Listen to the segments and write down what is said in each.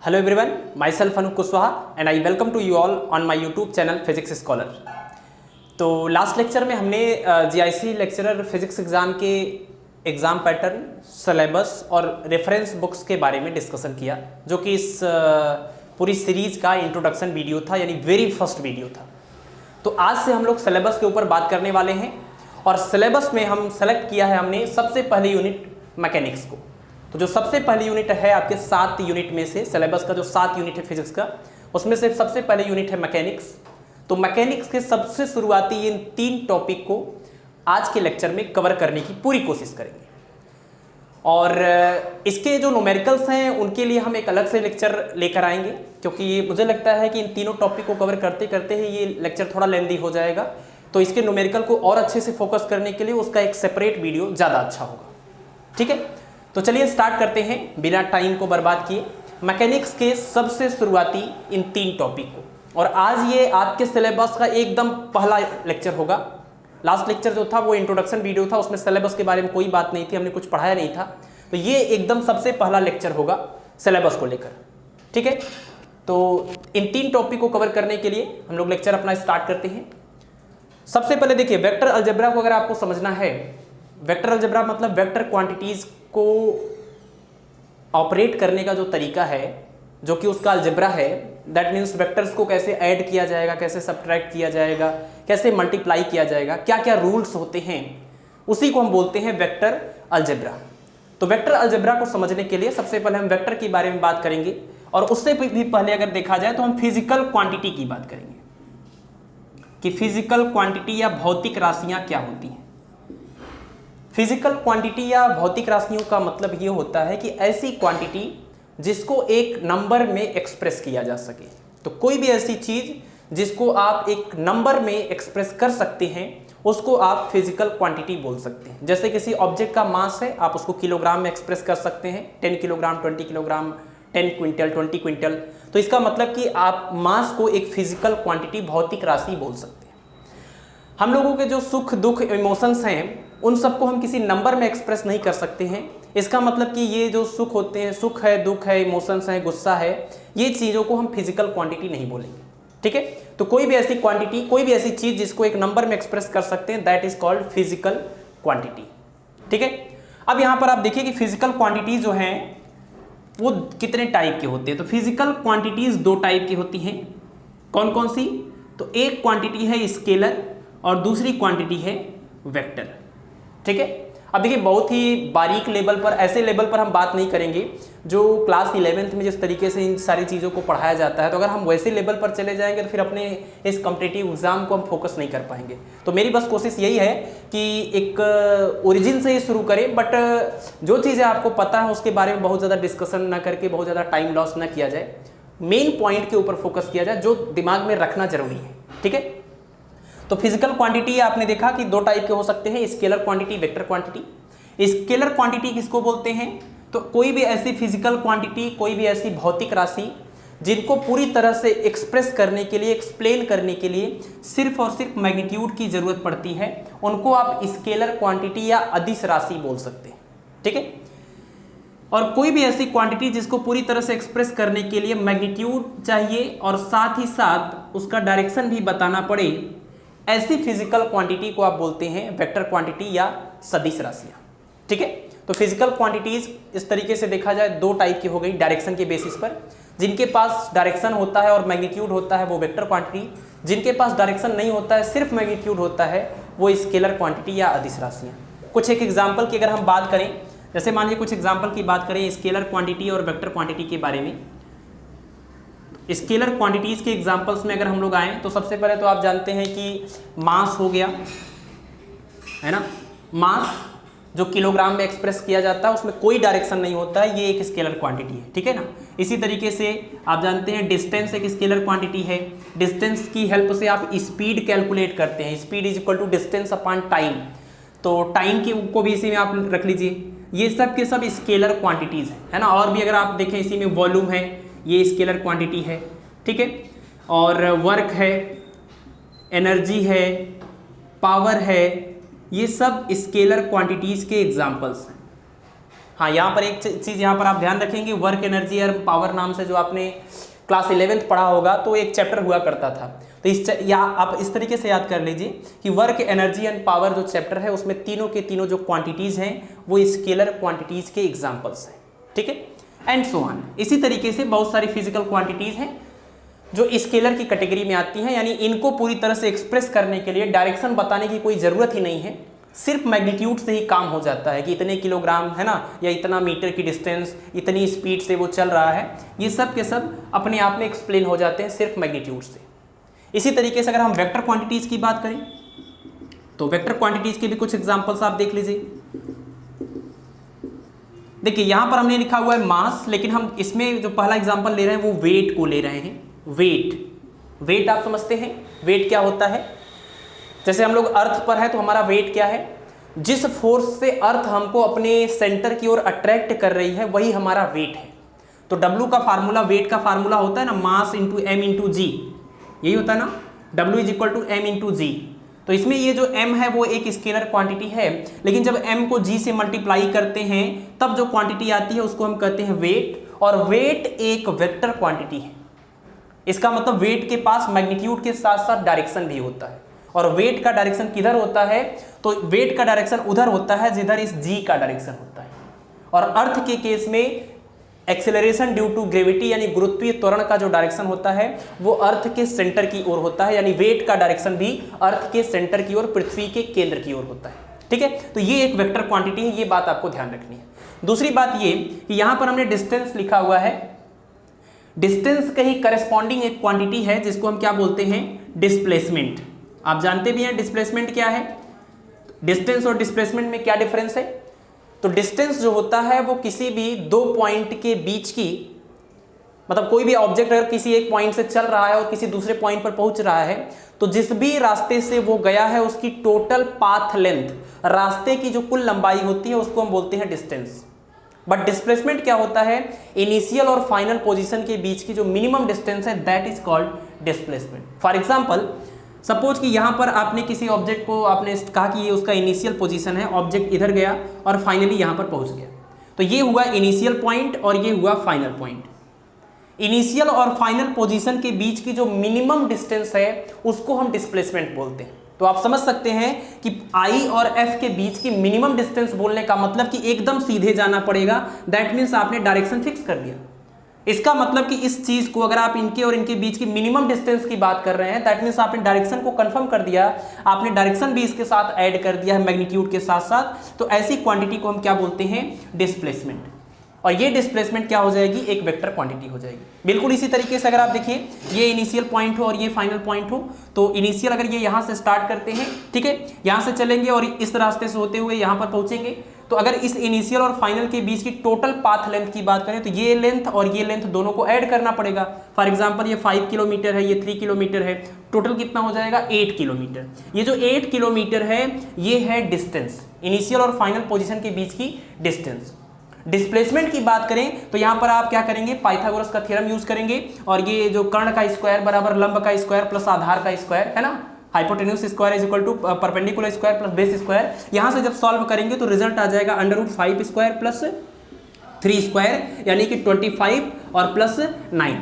Hello everyone, myself Anup Kushwaha and I welcome to you all on my YouTube channel Physics Scholar। तो last lecture में हमने GIC lecturer physics exam के exam pattern, syllabus और reference books के बारे में discussion किया, जो कि इस पूरी सीरीज़ का इंट्रोडक्शन वीडियो था, यानी वेरी फर्स्ट वीडियो था। तो आज से हम लोग सिलेबस के ऊपर बात करने वाले हैं और सिलेबस में हम सेलेक्ट किया है हमने सबसे पहले यूनिट मैकेनिक्स को। तो जो सबसे पहली यूनिट है आपके 7 यूनिट में से, सिलेबस का जो 7 यूनिट है फिजिक्स का, उसमें से सबसे पहले यूनिट है मैकेनिक्स। तो मैकेनिक्स के सबसे शुरुआती इन 3 टॉपिक को आज के लेक्चर में कवर करने की पूरी कोशिश करेंगे। और इसके जो न्यूमेरिकल्स हैं उनके लिए हम एक अलग से लेक्चर लेकर आएंगे, क्योंकि मुझे लगता है कि इन तीनों टॉपिक को कवर करते करते ही ये लेक्चर थोड़ा लेंदी हो जाएगा। तो इसके न्यूमेरिकल को और अच्छे से फोकस करने के लिए उसका एक सेपरेट वीडियो ज़्यादा अच्छा होगा। ठीक है, तो चलिए स्टार्ट करते हैं बिना टाइम को बर्बाद किए मैकेनिक्स के सबसे शुरुआती इन 3 टॉपिक को। और आज ये आपके सिलेबस का एकदम पहला लेक्चर होगा। लास्ट लेक्चर जो था वो इंट्रोडक्शन वीडियो था, उसमें सिलेबस के बारे में कोई बात नहीं थी, हमने कुछ पढ़ाया नहीं था। तो ये एकदम सबसे पहला लेक्चर होगा सिलेबस को लेकर। ठीक है, तो इन 3 टॉपिक को कवर करने के लिए हम लोग लेक्चर अपना स्टार्ट करते हैं। सबसे पहले देखिए, वेक्टर अलजेब्रा को अगर आपको समझना है, वेक्टर अलजेब्रा मतलब वेक्टर क्वांटिटीज़ को ऑपरेट करने का जो तरीका है, जो कि उसका अलजेब्रा है, दैट मीन्स वेक्टर्स को कैसे ऐड किया जाएगा, कैसे सब्ट्रैक्ट किया जाएगा, कैसे मल्टीप्लाई किया जाएगा, क्या क्या रूल्स होते हैं, उसी को हम बोलते हैं वेक्टर अलजेब्रा। तो वेक्टर अलजेब्रा को समझने के लिए सबसे पहले हम वेक्टर के बारे में बात करेंगे, और उससे भी पहले अगर देखा जाए तो हम फिजिकल क्वांटिटी की बात करेंगे कि फिजिकल क्वांटिटी या भौतिक राशियां क्या होती हैं। फिजिकल क्वांटिटी या भौतिक राशियों का मतलब ये होता है कि ऐसी क्वांटिटी जिसको एक नंबर में एक्सप्रेस किया जा सके। तो कोई भी ऐसी चीज़ जिसको आप एक नंबर में एक्सप्रेस कर सकते हैं, उसको आप फिजिकल क्वांटिटी बोल सकते हैं। जैसे किसी ऑब्जेक्ट का मास है, आप उसको किलोग्राम में एक्सप्रेस कर सकते हैं, 10 किलोग्राम, 20 किलोग्राम, 10 क्विंटल, 20 क्विंटल। तो इसका मतलब कि आप मास को एक फिजिकल क्वांटिटी, भौतिक राशि बोल सकते हैं। हम लोगों के जो सुख दुख इमोशंस हैं, उन सबको हम किसी नंबर में एक्सप्रेस नहीं कर सकते हैं। इसका मतलब कि ये जो सुख होते हैं, सुख है, दुख है, इमोशंस है, गुस्सा है, ये चीज़ों को हम फिजिकल क्वांटिटी नहीं बोलेंगे। ठीक है, तो कोई भी ऐसी क्वांटिटी, कोई भी ऐसी चीज़ जिसको एक नंबर में एक्सप्रेस कर सकते हैं, that is called physical quantity. ठीक है, अब यहाँ पर आप देखिए कि फिजिकल क्वांटिटी जो हैं वो कितने टाइप के होते हैं। तो फिजिकल क्वांटिटीज़ 2 टाइप की होती हैं। कौन कौन सी? तो एक क्वांटिटी है स्केलर और दूसरी क्वांटिटी है वेक्टर। ठीक है, अब देखिए बहुत ही बारीक लेवल पर, ऐसे लेवल पर हम बात नहीं करेंगे जो क्लास 11th में जिस तरीके से इन सारी चीज़ों को पढ़ाया जाता है। तो अगर हम वैसे लेवल पर चले जाएंगे तो फिर अपने इस कॉम्पिटिटिव एग्जाम को हम फोकस नहीं कर पाएंगे। तो मेरी बस कोशिश यही है कि एक ओरिजिन से ही शुरू करें, बट जो चीज़ें आपको पता है उसके बारे में बहुत ज़्यादा डिस्कशन ना करके, बहुत ज़्यादा टाइम लॉस ना किया जाए, मेन पॉइंट के ऊपर फोकस किया जाए जो दिमाग में रखना जरूरी है। ठीक है, तो फिजिकल क्वांटिटी आपने देखा कि 2 टाइप के हो सकते हैं, scalar quantity, vector quantity. Scalar quantity किसको बोलते हैं? तो कोई भी ऐसी फिजिकल क्वांटिटी, कोई भी ऐसी भौतिक राशि जिनको पूरी तरह से एक्सप्रेस करने के लिए, एक्सप्लेन करने के लिए सिर्फ और सिर्फ मैग्नीट्यूड की जरूरत पड़ती है, उनको आप स्केलर क्वांटिटी या अदिश राशि बोल सकते हैं। ठीक है, और कोई भी ऐसी क्वांटिटी जिसको पूरी तरह से एक्सप्रेस करने के लिए मैग्नीट्यूड चाहिए और साथ ही साथ उसका डायरेक्शन भी बताना पड़े, ऐसी फिजिकल क्वांटिटी को आप बोलते हैं वेक्टर क्वांटिटी या सदिश राशियां। ठीक है, तो फिजिकल क्वांटिटीज इस तरीके से देखा जाए 2 टाइप की हो गई डायरेक्शन के बेसिस पर। जिनके पास डायरेक्शन होता है और मैग्नीट्यूड होता है वो वेक्टर क्वांटिटी, जिनके पास डायरेक्शन नहीं होता है, सिर्फ मैग्नीट्यूड होता है, वो स्केलर क्वांटिटी या अदिश राशियां। कुछ एक एग्जाम्पल की अगर हम बात करें, जैसे मान लीजिए कुछ एग्जाम्पल की बात करें स्केलर क्वांटिटी और वेक्टर क्वांटिटी के बारे में। स्केलर क्वांटिटीज के एग्जांपल्स में अगर हम लोग आएँ तो सबसे पहले तो आप जानते हैं कि मास हो गया, है ना। मास जो किलोग्राम में एक्सप्रेस किया जाता है, उसमें कोई डायरेक्शन नहीं होता है, ये एक स्केलर क्वांटिटी है। ठीक है ना। इसी तरीके से आप जानते हैं डिस्टेंस एक स्केलर क्वांटिटी है। डिस्टेंस की हेल्प से आप स्पीड कैलकुलेट करते हैं, speed is equal to distance upon time. तो टाइम की को भी इसी में आप रख लीजिए। ये सब के सब स्केलर क्वांटिटीज़ हैं, है ना। और भी अगर आप देखें इसी में वॉल्यूम है, ये स्केलर क्वांटिटी है। ठीक है, और वर्क है, एनर्जी है, पावर है, ये सब स्केलर क्वांटिटीज़ के एग्जांपल्स हैं। हाँ, यहाँ पर एक चीज़ यहाँ पर आप ध्यान रखेंगे, वर्क एनर्जी और पावर नाम से जो आपने क्लास 11th पढ़ा होगा तो एक चैप्टर हुआ करता था। तो या आप इस तरीके से याद कर लीजिए कि वर्क एनर्जी एंड पावर जो चैप्टर है उसमें तीनों के तीनों जो क्वांटिटीज़ हैं वो स्केलर क्वांटिटीज़ के एग्जाम्पल्स हैं, ठीक है, एंड सो ऑन। इसी तरीके से बहुत सारी फिजिकल क्वांटिटीज़ हैं जो स्केलर की कैटेगरी में आती हैं, यानी इनको पूरी तरह से एक्सप्रेस करने के लिए डायरेक्शन बताने की कोई ज़रूरत ही नहीं है, सिर्फ मैग्नीट्यूड से ही काम हो जाता है कि इतने किलोग्राम है ना, या इतना मीटर की डिस्टेंस, इतनी स्पीड से वो चल रहा है, ये सब के सब अपने आप में एक्सप्लेन हो जाते हैं सिर्फ मैग्नीट्यूड से। इसी तरीके से अगर हम वेक्टर क्वांटिटीज़ की बात करें तो वेक्टर क्वांटिटीज़ के भी कुछ एग्जांपल्स आप देख लीजिए। देखिए यहाँ पर हमने लिखा हुआ है मास, लेकिन हम इसमें जो पहला एग्जांपल ले रहे हैं वो वेट को ले रहे हैं। वेट आप समझते हैं वेट क्या होता है? जैसे हम लोग अर्थ पर है तो हमारा वेट क्या है? जिस फोर्स से अर्थ हमको अपने सेंटर की ओर अट्रैक्ट कर रही है वही हमारा वेट है। तो W का फार्मूला, वेट का फार्मूला होता है ना mass into m into g, यही होता है ना, W is equal to m into g. तो इसमें ये जो m है वो एक स्केलर क्वांटिटी है, लेकिन जब m को g से मल्टीप्लाई करते हैं तब जो क्वांटिटी आती है उसको हम कहते हैं वेट, और वेट एक वेक्टर क्वांटिटी है। इसका मतलब वेट के पास मैग्नीट्यूड के साथ साथ डायरेक्शन भी होता है, और वेट का डायरेक्शन किधर होता है? तो वेट का डायरेक्शन उधर होता है जिधर इस जी का डायरेक्शन होता है। और अर्थ के केस में एक्सेलरेशन ड्यू टू ग्रेविटी यानी गुरुत्वीय त्वरण का जो डायरेक्शन होता है वो अर्थ के सेंटर की ओर होता है, यानी वेट का डायरेक्शन भी अर्थ के सेंटर की ओर, पृथ्वी के केंद्र की ओर होता है, ठीक है। तो ये एक वेक्टर क्वांटिटी है, ये बात आपको ध्यान रखनी है। दूसरी बात ये कि यहां पर हमने डिस्टेंस लिखा हुआ है। डिस्टेंस का ही करस्पॉन्डिंग एक क्वांटिटी है जिसको हम क्या बोलते हैं? डिस्प्लेसमेंट। आप जानते भी हैं डिस्प्लेसमेंट क्या है? डिस्टेंस और डिस्प्लेसमेंट में क्या डिफरेंस है? तो डिस्टेंस जो होता है वो किसी भी दो पॉइंट के बीच की, मतलब कोई भी ऑब्जेक्ट अगर किसी एक पॉइंट से चल रहा है और किसी दूसरे पॉइंट पर पहुंच रहा है तो जिस भी रास्ते से वो गया है उसकी टोटल पाथ लेंथ, रास्ते की जो कुल लंबाई होती है उसको हम बोलते हैं डिस्टेंस। बट डिस्प्लेसमेंट क्या होता है? इनिशियल और फाइनल पोजीशन के बीच की जो मिनिमम डिस्टेंस है that is called displacement. For example suppose कि यहाँ पर आपने किसी ऑब्जेक्ट को आपने कहा कि ये उसका इनिशियल पोजीशन है, ऑब्जेक्ट इधर गया और फाइनली यहाँ पर पहुँच गया, तो ये हुआ इनिशियल पॉइंट और ये हुआ फाइनल पॉइंट। इनिशियल और फाइनल पोजीशन के बीच की जो मिनिमम डिस्टेंस है उसको हम डिस्प्लेसमेंट बोलते हैं। तो आप समझ सकते हैं कि I और F के बीच की मिनिमम डिस्टेंस बोलने का मतलब कि एकदम सीधे जाना पड़ेगा, दैट मीन्स आपने डायरेक्शन फिक्स कर दिया। इसका मतलब कि इस चीज को अगर आप इनके और इनके बीच की मिनिमम डिस्टेंस की बात कर रहे हैं दैट मीन्स आपने डायरेक्शन को कंफर्म कर दिया, आपने डायरेक्शन भी इसके साथ ऐड कर दिया है मैग्नीट्यूड के साथ साथ। तो ऐसी क्वांटिटी को हम क्या बोलते हैं? डिस्प्लेसमेंट। और ये डिस्प्लेसमेंट क्या हो जाएगी? एक वेक्टर क्वांटिटी हो जाएगी। बिल्कुल इसी तरीके से अगर आप देखिए ये इनिशियल पॉइंट हो और ये फाइनल पॉइंट हो, तो इनिशियल अगर ये यहाँ से स्टार्ट करते हैं, ठीक है, यहाँ से चलेंगे और इस रास्ते से होते हुए यहाँ पर पहुँचेंगे, तो अगर इस इनिशियल और फाइनल के बीच की टोटल पाथ लेंथ की बात करें तो ये लेंथ और ये लेंथ दोनों को ऐड करना पड़ेगा। फॉर एग्जांपल ये 5 किलोमीटर है, ये 3 किलोमीटर है, टोटल कितना हो जाएगा? 8 किलोमीटर। ये जो 8 किलोमीटर है ये है डिस्टेंस, इनिशियल और फाइनल पोजीशन के बीच की डिस्टेंस। डिस्प्लेसमेंट की बात करें तो यहाँ पर आप क्या करेंगे? पाइथागोरस का थ्योरम यूज करेंगे, और ये जो कर्ण का स्क्वायर बराबर लंब का स्क्वायर प्लस आधार का स्क्वायर है ना, hypotenuse square is equal to perpendicular square plus base square. यहाँ से जब सॉल्व करेंगे तो रिजल्ट आ जाएगा √5 स्क्वायर प्लस 3 स्क्वायर, यानी कि 25 और प्लस 9।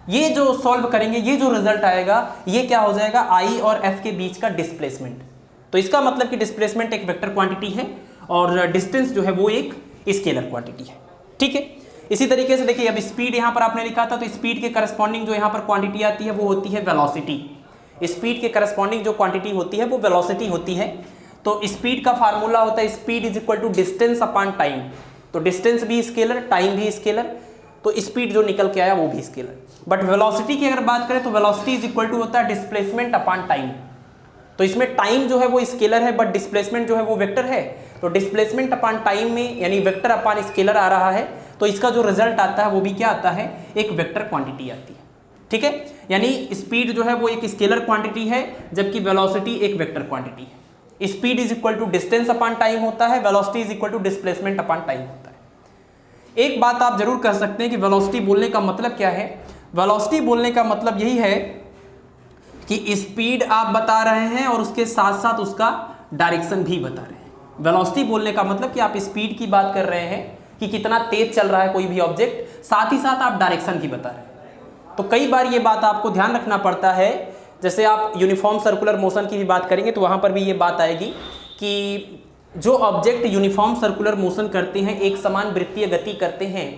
ये जो सॉल्व करेंगे ये जो रिजल्ट आएगा ये क्या हो जाएगा? I और F के बीच का डिस्प्लेसमेंट। तो इसका मतलब कि डिस्प्लेसमेंट एक वेक्टर क्वांटिटी है और डिस्टेंस जो है वो एक स्केलर क्वांटिटी है, ठीक है। इसी तरीके से देखिए अब स्पीड यहाँ पर आपने लिखा था, तो स्पीड के करस्पॉन्डिंग जो यहाँ पर क्वांटिटी आती है वो होती है वेलोसिटी। स्पीड के करस्पॉन्डिंग जो क्वांटिटी होती है वो वेलोसिटी होती है। तो स्पीड का फार्मूला होता है speed is equal to distance upon time. तो डिस्टेंस भी स्केलर, टाइम भी स्केलर, तो स्पीड जो निकल के आया वो भी स्केलर। बट वेलोसिटी की अगर बात करें तो वेलोसिटी इज इक्वल टू होता है डिस्प्लेसमेंट अपॉन टाइम। तो इसमें टाइम जो है वो स्केलर है बट डिस्प्लेसमेंट जो है वो वेक्टर है। तो डिस्प्लेसमेंट अपॉन टाइम में यानी वेक्टर अपॉन स्केलर आ रहा है, तो इसका जो रिजल्ट आता है वो भी क्या आता है? एक वेक्टर क्वांटिटी आती है, ठीक है। यानी स्पीड जो है वो एक स्केलर क्वांटिटी है जबकि वेलोसिटी एक वेक्टर क्वांटिटी है। Speed is equal to distance upon time होता है, velocity is equal to displacement upon time होता है। एक बात आप जरूर कह सकते हैं कि वेलोसिटी बोलने का मतलब क्या है? वेलोसिटी बोलने का मतलब यही है कि स्पीड आप बता रहे हैं और उसके साथ साथ उसका डायरेक्शन भी बता रहे हैं। वेलोसिटी बोलने का मतलब कि आप स्पीड की बात कर रहे हैं कि कितना तेज चल रहा है कोई भी ऑब्जेक्ट, साथ ही साथ आप डायरेक्शन भी बता रहे हैं। तो कई बार ये बात आपको ध्यान रखना पड़ता है, जैसे आप यूनिफॉर्म सर्कुलर मोशन की भी बात करेंगे तो वहाँ पर भी ये बात आएगी कि जो ऑब्जेक्ट यूनिफॉर्म सर्कुलर मोशन करते हैं, एक समान वृत्तीय गति करते हैं,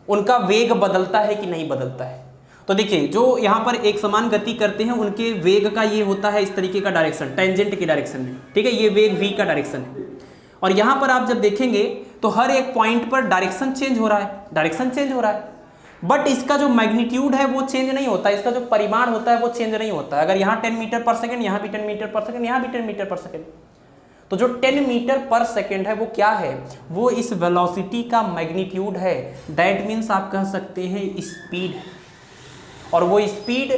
उनका वेग बदलता है कि नहीं बदलता है। तो देखिए जो यहाँ पर एक समान गति करते हैं उनके वेग का ये होता है इस तरीके का डायरेक्शन, टेंजेंट की डायरेक्शन में, ठीक है, ये वेग v का डायरेक्शन है। और यहाँ पर आप जब देखेंगे तो हर एक पॉइंट पर डायरेक्शन चेंज हो रहा है, डायरेक्शन चेंज हो रहा है, बट इसका जो मैग्नीट्यूड है वो चेंज नहीं होता, इसका जो परिमाण होता है वो चेंज नहीं होता है। अगर यहाँ 10 मीटर पर सेकेंड, यहाँ भी 10 मीटर पर सेकेंड, यहाँ भी 10 मीटर पर सेकेंड, तो जो 10 मीटर पर सेकेंड है वो क्या है, वो इस वेलोसिटी का मैग्नीट्यूड है। दैट मीन्स आप कह सकते हैं स्पीड, और वो स्पीड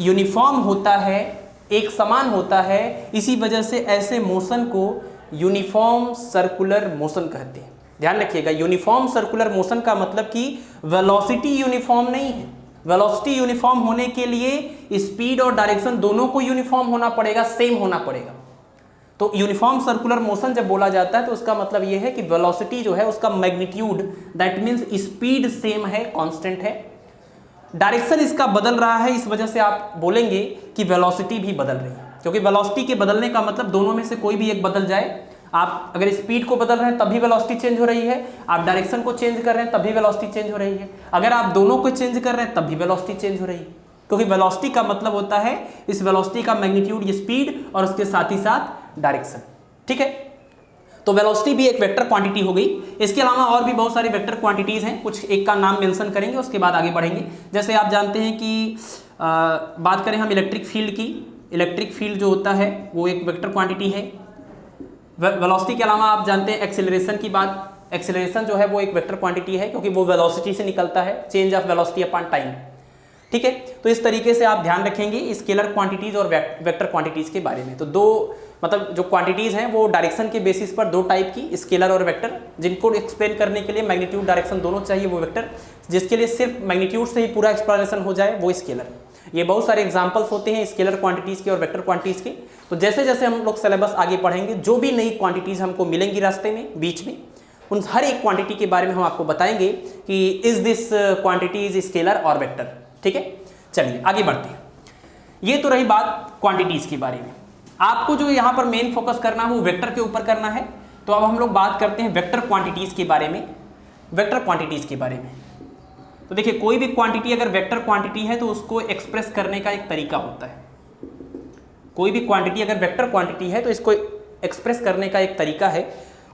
यूनिफॉर्म होता है, एक समान होता है। इसी वजह से ऐसे मोशन को यूनिफॉर्म सर्कुलर मोशन कहते हैं। ध्यान रखिएगा, यूनिफॉर्म सर्कुलर मोशन का मतलब कि वेलोसिटी यूनिफॉर्म नहीं है। वेलोसिटी यूनिफॉर्म होने के लिए स्पीड और डायरेक्शन दोनों को यूनिफॉर्म होना पड़ेगा, सेम होना पड़ेगा। तो यूनिफॉर्म सर्कुलर मोशन जब बोला जाता है तो उसका मतलब ये है कि वेलोसिटी जो है उसका magnitude, that means speed same है, कांस्टेंट है, डायरेक्शन इसका बदल रहा है, इस वजह से आप बोलेंगे कि वेलोसिटी भी बदल रही है। क्योंकि वेलोसिटी के बदलने का मतलब दोनों में से कोई भी एक बदल जाए। आप अगर स्पीड को बदल रहे हैं तब भी वेलोसिटी चेंज हो रही है, आप डायरेक्शन को चेंज कर रहे हैं तब भी वेलोसिटी चेंज हो रही है, अगर आप दोनों को चेंज कर रहे हैं तब भी वेलोसिटी चेंज हो रही है। क्योंकि वेलोसिटी का मतलब होता है इस वेलोसिटी का मैग्नीट्यूड, ये स्पीड, और उसके साथ ही साथ डायरेक्शन, ठीक है। तो वेलोसिटी भी एक वेक्टर क्वांटिटी हो गई। इसके अलावा और भी बहुत सारी वेक्टर क्वांटिटीज़ हैं, कुछ एक का नाम मेंशन करेंगे, उसके बाद आगे बढ़ेंगे। जैसे आप जानते हैं कि बात करें हम इलेक्ट्रिक फील्ड की, इलेक्ट्रिक फील्ड जो होता है वो एक वेक्टर क्वांटिटी है। वेलोसिटी के अलावा आप जानते हैं एक्सेलरेशन की बात, एक्सेलरेशन जो है वो एक वेक्टर क्वांटिटी है, क्योंकि वो वेलोसिटी से निकलता है, change of velocity upon time, ठीक है। तो इस तरीके से आप ध्यान रखेंगे स्केलर क्वांटिटीज और वेक्टर क्वांटिटीज के बारे में। तो दो मतलब जो क्वांटिटीज हैं वो डायरेक्शन के बेसिस पर दो टाइप की, स्केलर और वेक्टर, जिनको एक्सप्लेन करने के लिए मैग्नीट्यूड डायरेक्शन दोनों चाहिए, वो वेक्टर। जिसके लिए सिर्फ मैग्नीट्यूड से ही पूरा एक्सप्लेनेशन हो जाए वो स्केलर। ये बहुत सारे एग्जांपल्स होते हैं स्केलर क्वांटिटीज़ के और वेक्टर क्वांटिटीज़ के। तो जैसे जैसे हम लोग सिलेबस आगे पढ़ेंगे, जो भी नई क्वांटिटीज़ हमको मिलेंगी रास्ते में, बीच में, उन हर एक क्वांटिटी के बारे में हम आपको बताएंगे कि is this quantity is scalar और वेक्टर, ठीक है। चलिए आगे बढ़ते हैं। ये तो रही बात क्वांटिटीज़ के बारे में। आपको जो यहाँ पर मेन फोकस करना है वो वेक्टर के ऊपर करना है। तो अब हम लोग बात करते हैं वेक्टर क्वांटिटीज़ के बारे में, वेक्टर क्वांटिटीज़ के बारे में। तो देखिए कोई भी क्वांटिटी अगर वेक्टर क्वांटिटी है तो उसको एक्सप्रेस करने का एक तरीका होता है। कोई भी क्वांटिटी अगर वेक्टर क्वांटिटी है तो इसको एक्सप्रेस करने का एक तरीका है।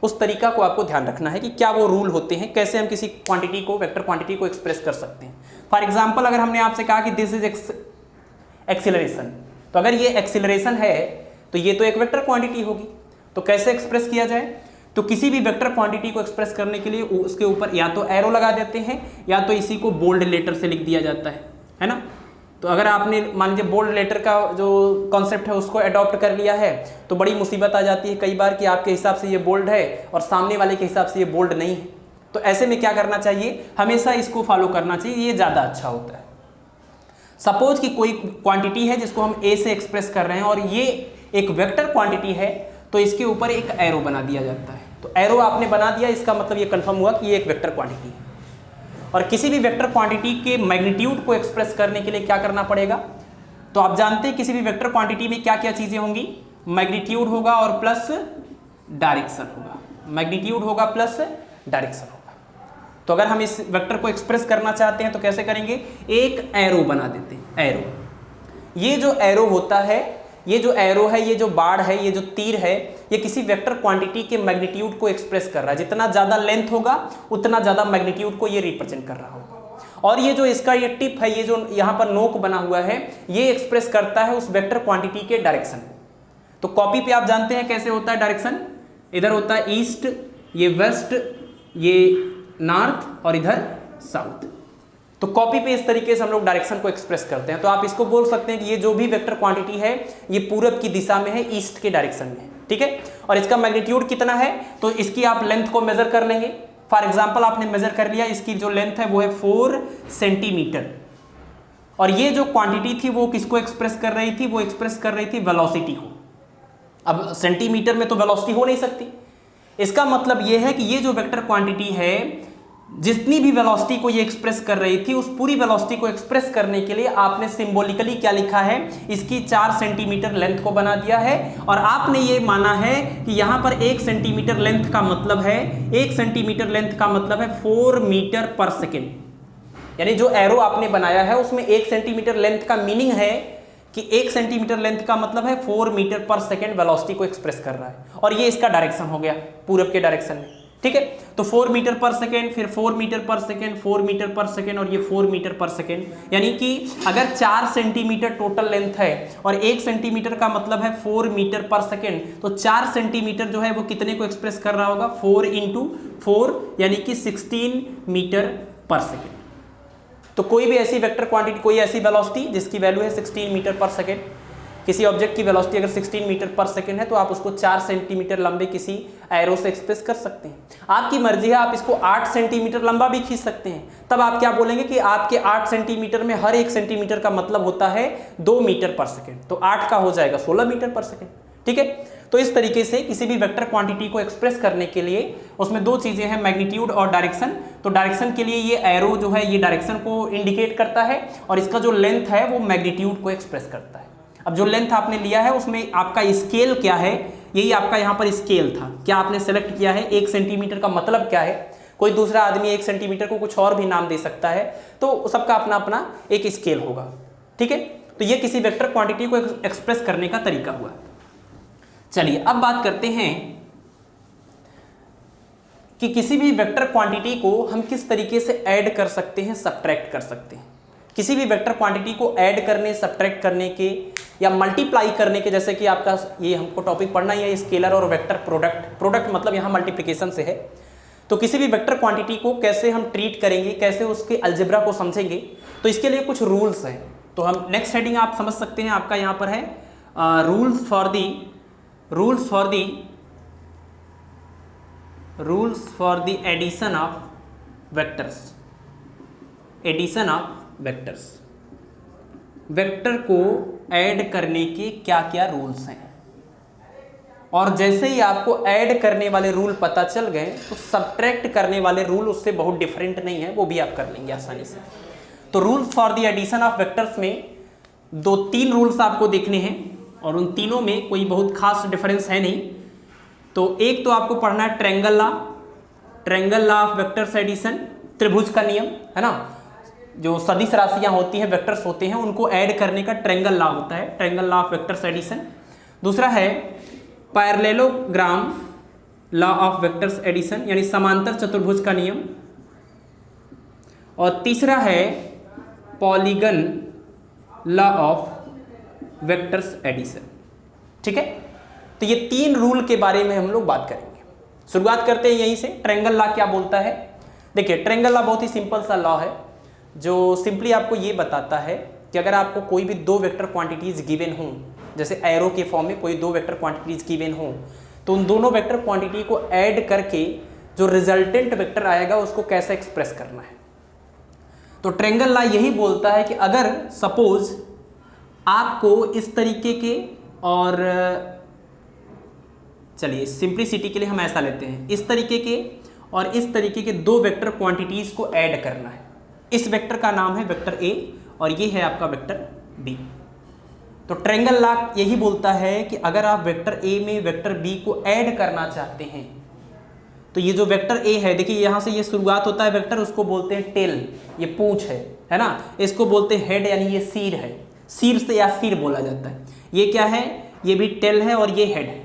उस तरीका को आपको ध्यान रखना है कि क्या वो रूल होते हैं, कैसे हम किसी क्वांटिटी को, वेक्टर क्वांटिटी को एक्सप्रेस कर सकते हैं। फॉर एग्जाम्पल अगर हमने आपसे कहा कि दिस इज एक्सीलरेशन, तो अगर ये एक्सीलरेशन है तो ये तो एक वेक्टर क्वांटिटी होगी। तो कैसे एक्सप्रेस किया जाए, तो किसी भी वेक्टर क्वांटिटी को एक्सप्रेस करने के लिए उसके ऊपर या तो एरो लगा देते हैं या तो इसी को बोल्ड लेटर से लिख दिया जाता है ना। तो अगर आपने मान लीजिए बोल्ड लेटर का जो कॉन्सेप्ट है उसको अडॉप्ट कर लिया है तो बड़ी मुसीबत आ जाती है कई बार कि आपके हिसाब से ये बोल्ड है और सामने वाले के हिसाब से ये बोल्ड नहीं है। तो ऐसे में क्या करना चाहिए, हमेशा इसको फॉलो करना चाहिए, ये ज़्यादा अच्छा होता है। सपोज कि कोई क्वांटिटी है जिसको हम ए से एक्सप्रेस कर रहे हैं और ये एक वेक्टर क्वांटिटी है, तो इसके ऊपर एक एरो बना दिया जाता है। तो एरो आपने बना दिया, इसका मतलब ये कंफर्म हुआ कि ये एक वेक्टर क्वांटिटी है। और किसी भी वेक्टर क्वांटिटी के मैग्नीट्यूड को एक्सप्रेस करने के लिए क्या करना पड़ेगा, तो आप जानते हैं किसी भी वेक्टर क्वांटिटी में क्या क्या चीज़ें होंगी, मैग्नीट्यूड होगा और प्लस डायरेक्शन होगा, मैग्नीट्यूड होगा प्लस डायरेक्शन होगा। तो अगर हम इस वेक्टर को एक्सप्रेस करना चाहते हैं तो कैसे करेंगे, एक एरो बना देते हैं, एरो। ये जो एरो होता है, ये जो एरो है, ये जो बाड़ है, ये जो तीर है, ये किसी वेक्टर क्वांटिटी के मैग्नीट्यूड को एक्सप्रेस कर रहा है। जितना ज़्यादा लेंथ होगा उतना ज़्यादा मैग्नीट्यूड को ये रिप्रेजेंट कर रहा होगा। और ये जो इसका ये टिप है, ये जो यहाँ पर नोक बना हुआ है, ये एक्सप्रेस करता है उस वेक्टर क्वांटिटी के डायरेक्शन। तो कॉपी पे आप जानते हैं कैसे होता है डायरेक्शन, इधर होता है ईस्ट, ये वेस्ट, ये नॉर्थ और इधर साउथ। तो कॉपी पे इस तरीके से हम लोग डायरेक्शन को एक्सप्रेस करते हैं। तो आप इसको बोल सकते हैं कि ये जो भी वेक्टर क्वांटिटी है ये पूरब की दिशा में है, ईस्ट के डायरेक्शन में, ठीक है। और इसका मैग्नीट्यूड कितना है, तो इसकी आप लेंथ को मेजर कर लेंगे। फॉर एग्जांपल आपने मेजर कर लिया, इसकी जो लेंथ है वो है 4 सेंटीमीटर। और ये जो क्वांटिटी थी वो किसको एक्सप्रेस कर रही थी, वो एक्सप्रेस कर रही थी वेलोसिटी को। अब सेंटीमीटर में तो वेलोसिटी हो नहीं सकती, इसका मतलब ये है कि ये जो वेक्टर क्वांटिटी है, जितनी भी वेलोसिटी को ये एक्सप्रेस कर रही थी, उस पूरी वेलोसिटी को एक्सप्रेस करने के लिए आपने सिंबॉलिकली क्या लिखा है, इसकी 4 सेंटीमीटर लेंथ को बना दिया है। और आपने ये माना है कि यहां पर 1 सेंटीमीटर लेंथ का मतलब है, 1 सेंटीमीटर लेंथ का मतलब है 4 मीटर पर सेकेंड। यानी जो एरो आपने बनाया है उसमें 1 सेंटीमीटर लेंथ का मीनिंग है कि 1 सेंटीमीटर लेंथ का मतलब है 4 मीटर पर सेकेंड वेलोसिटी को एक्सप्रेस कर रहा है। और ये इसका डायरेक्शन हो गया, पूरब के डायरेक्शन में, ठीक है। तो 4 मीटर पर सेकेंड, फिर 4 मीटर पर सेकेंड, 4 मीटर पर सेकेंड और ये 4 मीटर पर सेकेंड। यानी कि अगर 4 सेंटीमीटर टोटल लेंथ है और 1 सेंटीमीटर का मतलब है 4 मीटर पर सेकेंड, तो 4 सेंटीमीटर जो है वो कितने को एक्सप्रेस कर रहा होगा, 4 × 4 यानी कि 16 मीटर पर सेकेंड। तो कोई भी ऐसी वेक्टर क्वांटिटी, कोई ऐसी वेलोसिटी जिसकी वैल्यू है 16 मीटर पर सेकेंड, किसी ऑब्जेक्ट की वेलोसिटी अगर 16 मीटर पर सेकेंड है तो आप उसको 4 सेंटीमीटर लंबे किसी एरो से एक्सप्रेस कर सकते हैं। आपकी मर्जी है, आप इसको 8 सेंटीमीटर लंबा भी खींच सकते हैं। तब आप क्या बोलेंगे कि आपके 8 सेंटीमीटर में हर 1 सेंटीमीटर का मतलब होता है 2 मीटर पर सेकेंड, तो 8 का हो जाएगा 16 मीटर पर सेकेंड, ठीक है। तो इस तरीके से किसी भी वेक्टर क्वांटिटी को एक्सप्रेस करने के लिए उसमें दो चीजें हैं, मैग्नीट्यूड और डायरेक्शन। तो डायरेक्शन के लिए ये एरो जो है ये डायरेक्शन को इंडिकेट करता है और इसका जो लेंथ है वो मैग्नीट्यूड को एक्सप्रेस करता है। अब जो लेंथ आपने लिया है उसमें आपका स्केल क्या है, यही आपका यहाँ पर स्केल था। क्या आपने सेलेक्ट किया है, 1 सेंटीमीटर का मतलब क्या है। कोई दूसरा आदमी 1 सेंटीमीटर को कुछ और भी नाम दे सकता है, तो सबका अपना अपना एक स्केल होगा, ठीक है। तो ये किसी वेक्टर क्वांटिटी को एक्सप्रेस करने का तरीका हुआ। चलिए अब बात करते हैं कि किसी भी वेक्टर क्वांटिटी को हम किस तरीके से ऐड कर सकते हैं, सब्ट्रैक्ट कर सकते हैं। किसी भी वेक्टर क्वांटिटी को ऐड करने, सब्ट्रैक्ट करने के या मल्टीप्लाई करने के, जैसे कि आपका ये हमको टॉपिक पढ़ना ही है, स्केलर और वेक्टर प्रोडक्ट। प्रोडक्ट मतलब यहाँ मल्टीप्लिकेशन से है। तो किसी भी वेक्टर क्वांटिटी को कैसे हम ट्रीट करेंगे, कैसे उसके अलजेब्रा को समझेंगे, तो इसके लिए कुछ रूल्स हैं। तो हम नेक्स्ट हेडिंग आप समझ सकते हैं, आपका यहाँ पर है rules for the addition of vectors. Addition of vectors, vector को ऐड करने के क्या क्या रूल्स हैं। और जैसे ही आपको ऐड करने वाले रूल पता चल गए तो सब्ट्रैक्ट करने वाले रूल उससे बहुत डिफरेंट नहीं है, वो भी आप कर लेंगे आसानी से। तो rules for the addition of vectors में 2-3 रूल्स आपको देखने हैं और उन तीनों में कोई बहुत खास डिफरेंस है नहीं। तो एक तो आपको पढ़ना है triangle law of vectors addition, त्रिभुज का नियम है ना। जो सदिश राशियां होती हैं, वेक्टर्स होते हैं, उनको ऐड करने का ट्रायंगल लॉ होता है, triangle law of vectors addition. दूसरा है parallelogram law of vectors addition, यानी समांतर चतुर्भुज का नियम। और तीसरा है polygon law of vectors addition, ठीक है। तो ये 3 रूल के बारे में हम लोग बात करेंगे। शुरुआत करते हैं यहीं से। ट्रायंगल लॉ क्या बोलता है? देखिए, ट्रायंगल लॉ बहुत ही सिंपल सा लॉ है जो सिंपली आपको ये बताता है कि अगर आपको कोई भी 2 वेक्टर क्वांटिटीज गिवन हों, जैसे एरो के फॉर्म में कोई 2 वेक्टर क्वांटिटीज गिवन हों, तो उन दोनों वेक्टर क्वांटिटी को ऐड करके जो रिजल्टेंट वेक्टर आएगा उसको कैसे एक्सप्रेस करना है। तो ट्रायंगल लॉ यही बोलता है कि अगर सपोज आपको इस तरीके के, और चलिए सिंप्लिसिटी के लिए हम ऐसा लेते हैं, इस तरीके के और इस तरीके के 2 वेक्टर क्वांटिटीज को ऐड करना है। इस वेक्टर का नाम है वेक्टर ए और ये है आपका वेक्टर बी। तो ट्रायंगल लॉ यही बोलता है कि अगर आप वेक्टर ए में वेक्टर बी को ऐड करना चाहते हैं, तो ये जो वेक्टर ए है, देखिए यहाँ से ये शुरुआत होता है वेक्टर, उसको बोलते हैं टेल, ये पूंछ है ना। इसको बोलते हैं हेड, यानी ये सिर है, सिर से या सिर बोला जाता है। ये क्या है? ये भी टेल है और ये हेड है।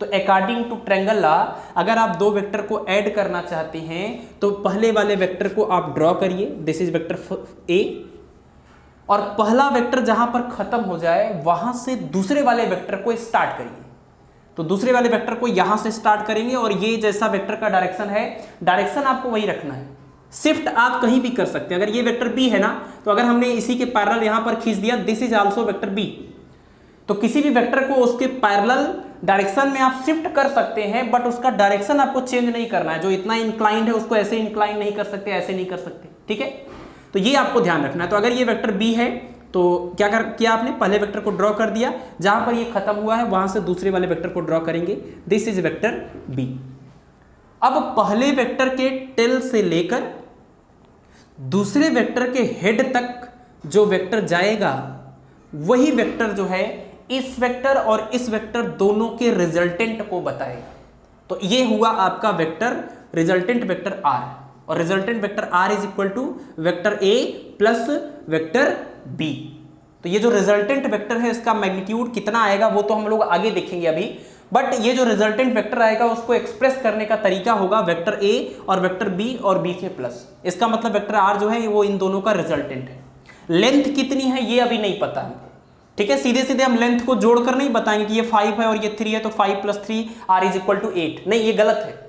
तो अकॉर्डिंग टू ट्रायंगल लॉ अगर आप 2 वेक्टर को ऐड करना चाहते हैं तो पहले वाले वेक्टर को आप ड्रॉ करिए, दिस इज वेक्टर ए, और पहला वेक्टर जहां पर खत्म हो जाए वहां से दूसरे वाले वेक्टर को स्टार्ट करिए। तो दूसरे वाले वेक्टर को यहां से स्टार्ट करेंगे और ये जैसा वेक्टर का डायरेक्शन है, डायरेक्शन आपको वही रखना है। शिफ्ट आप कहीं भी कर सकते हैं। अगर ये वेक्टर बी है ना, तो अगर हमने इसी के पैरेलल यहां पर खींच दिया, this is also vector B, तो किसी भी वेक्टर को उसके पैरेलल डायरेक्शन में आप शिफ्ट कर सकते हैं, बट उसका डायरेक्शन आपको चेंज नहीं करना है। जो इतना इंक्लाइंड है उसको ऐसे इंक्लाइन नहीं कर सकते, ऐसे नहीं कर सकते, ठीक है। तो ये आपको ध्यान रखना है। तो अगर ये वेक्टर बी है तो क्या किया आपने, पहले वेक्टर को ड्रॉ कर दिया, जहां पर ये खत्म हुआ है वहां से दूसरे वाले वेक्टर को ड्रॉ करेंगे, दिस इज वेक्टर बी। अब पहले वेक्टर के टेल से लेकर दूसरे वेक्टर के हेड तक जो वेक्टर जाएगा वही वेक्टर जो है इस वेक्टर और इस वेक्टर दोनों के रिजल्टेंट को बताएगा। तो ये हुआ आपका वेक्टर रिजल्टेंट वेक्टर आर, और resultant vector R is equal to vector A plus vector B. तो ये जो रिजल्टेंट वेक्टर है इसका मैग्नीट्यूड कितना आएगा वो तो हम लोग आगे देखेंगे अभी, बट ये जो रिजल्टेंट वेक्टर आएगा उसको एक्सप्रेस करने का तरीका होगा वेक्टर ए और वेक्टर बी और बीच में प्लस। इसका मतलब वेक्टर आर जो है वो इन दोनों का रिजल्टेंट है। लेंथ कितनी है ये अभी नहीं पता हमको, ठीक है। सीधे सीधे हम लेंथ को जोड़कर नहीं बताएंगे कि ये 5 है और ये 3 है तो 5 + 3 आर इज इक्वल टू 8, नहीं ये गलत है।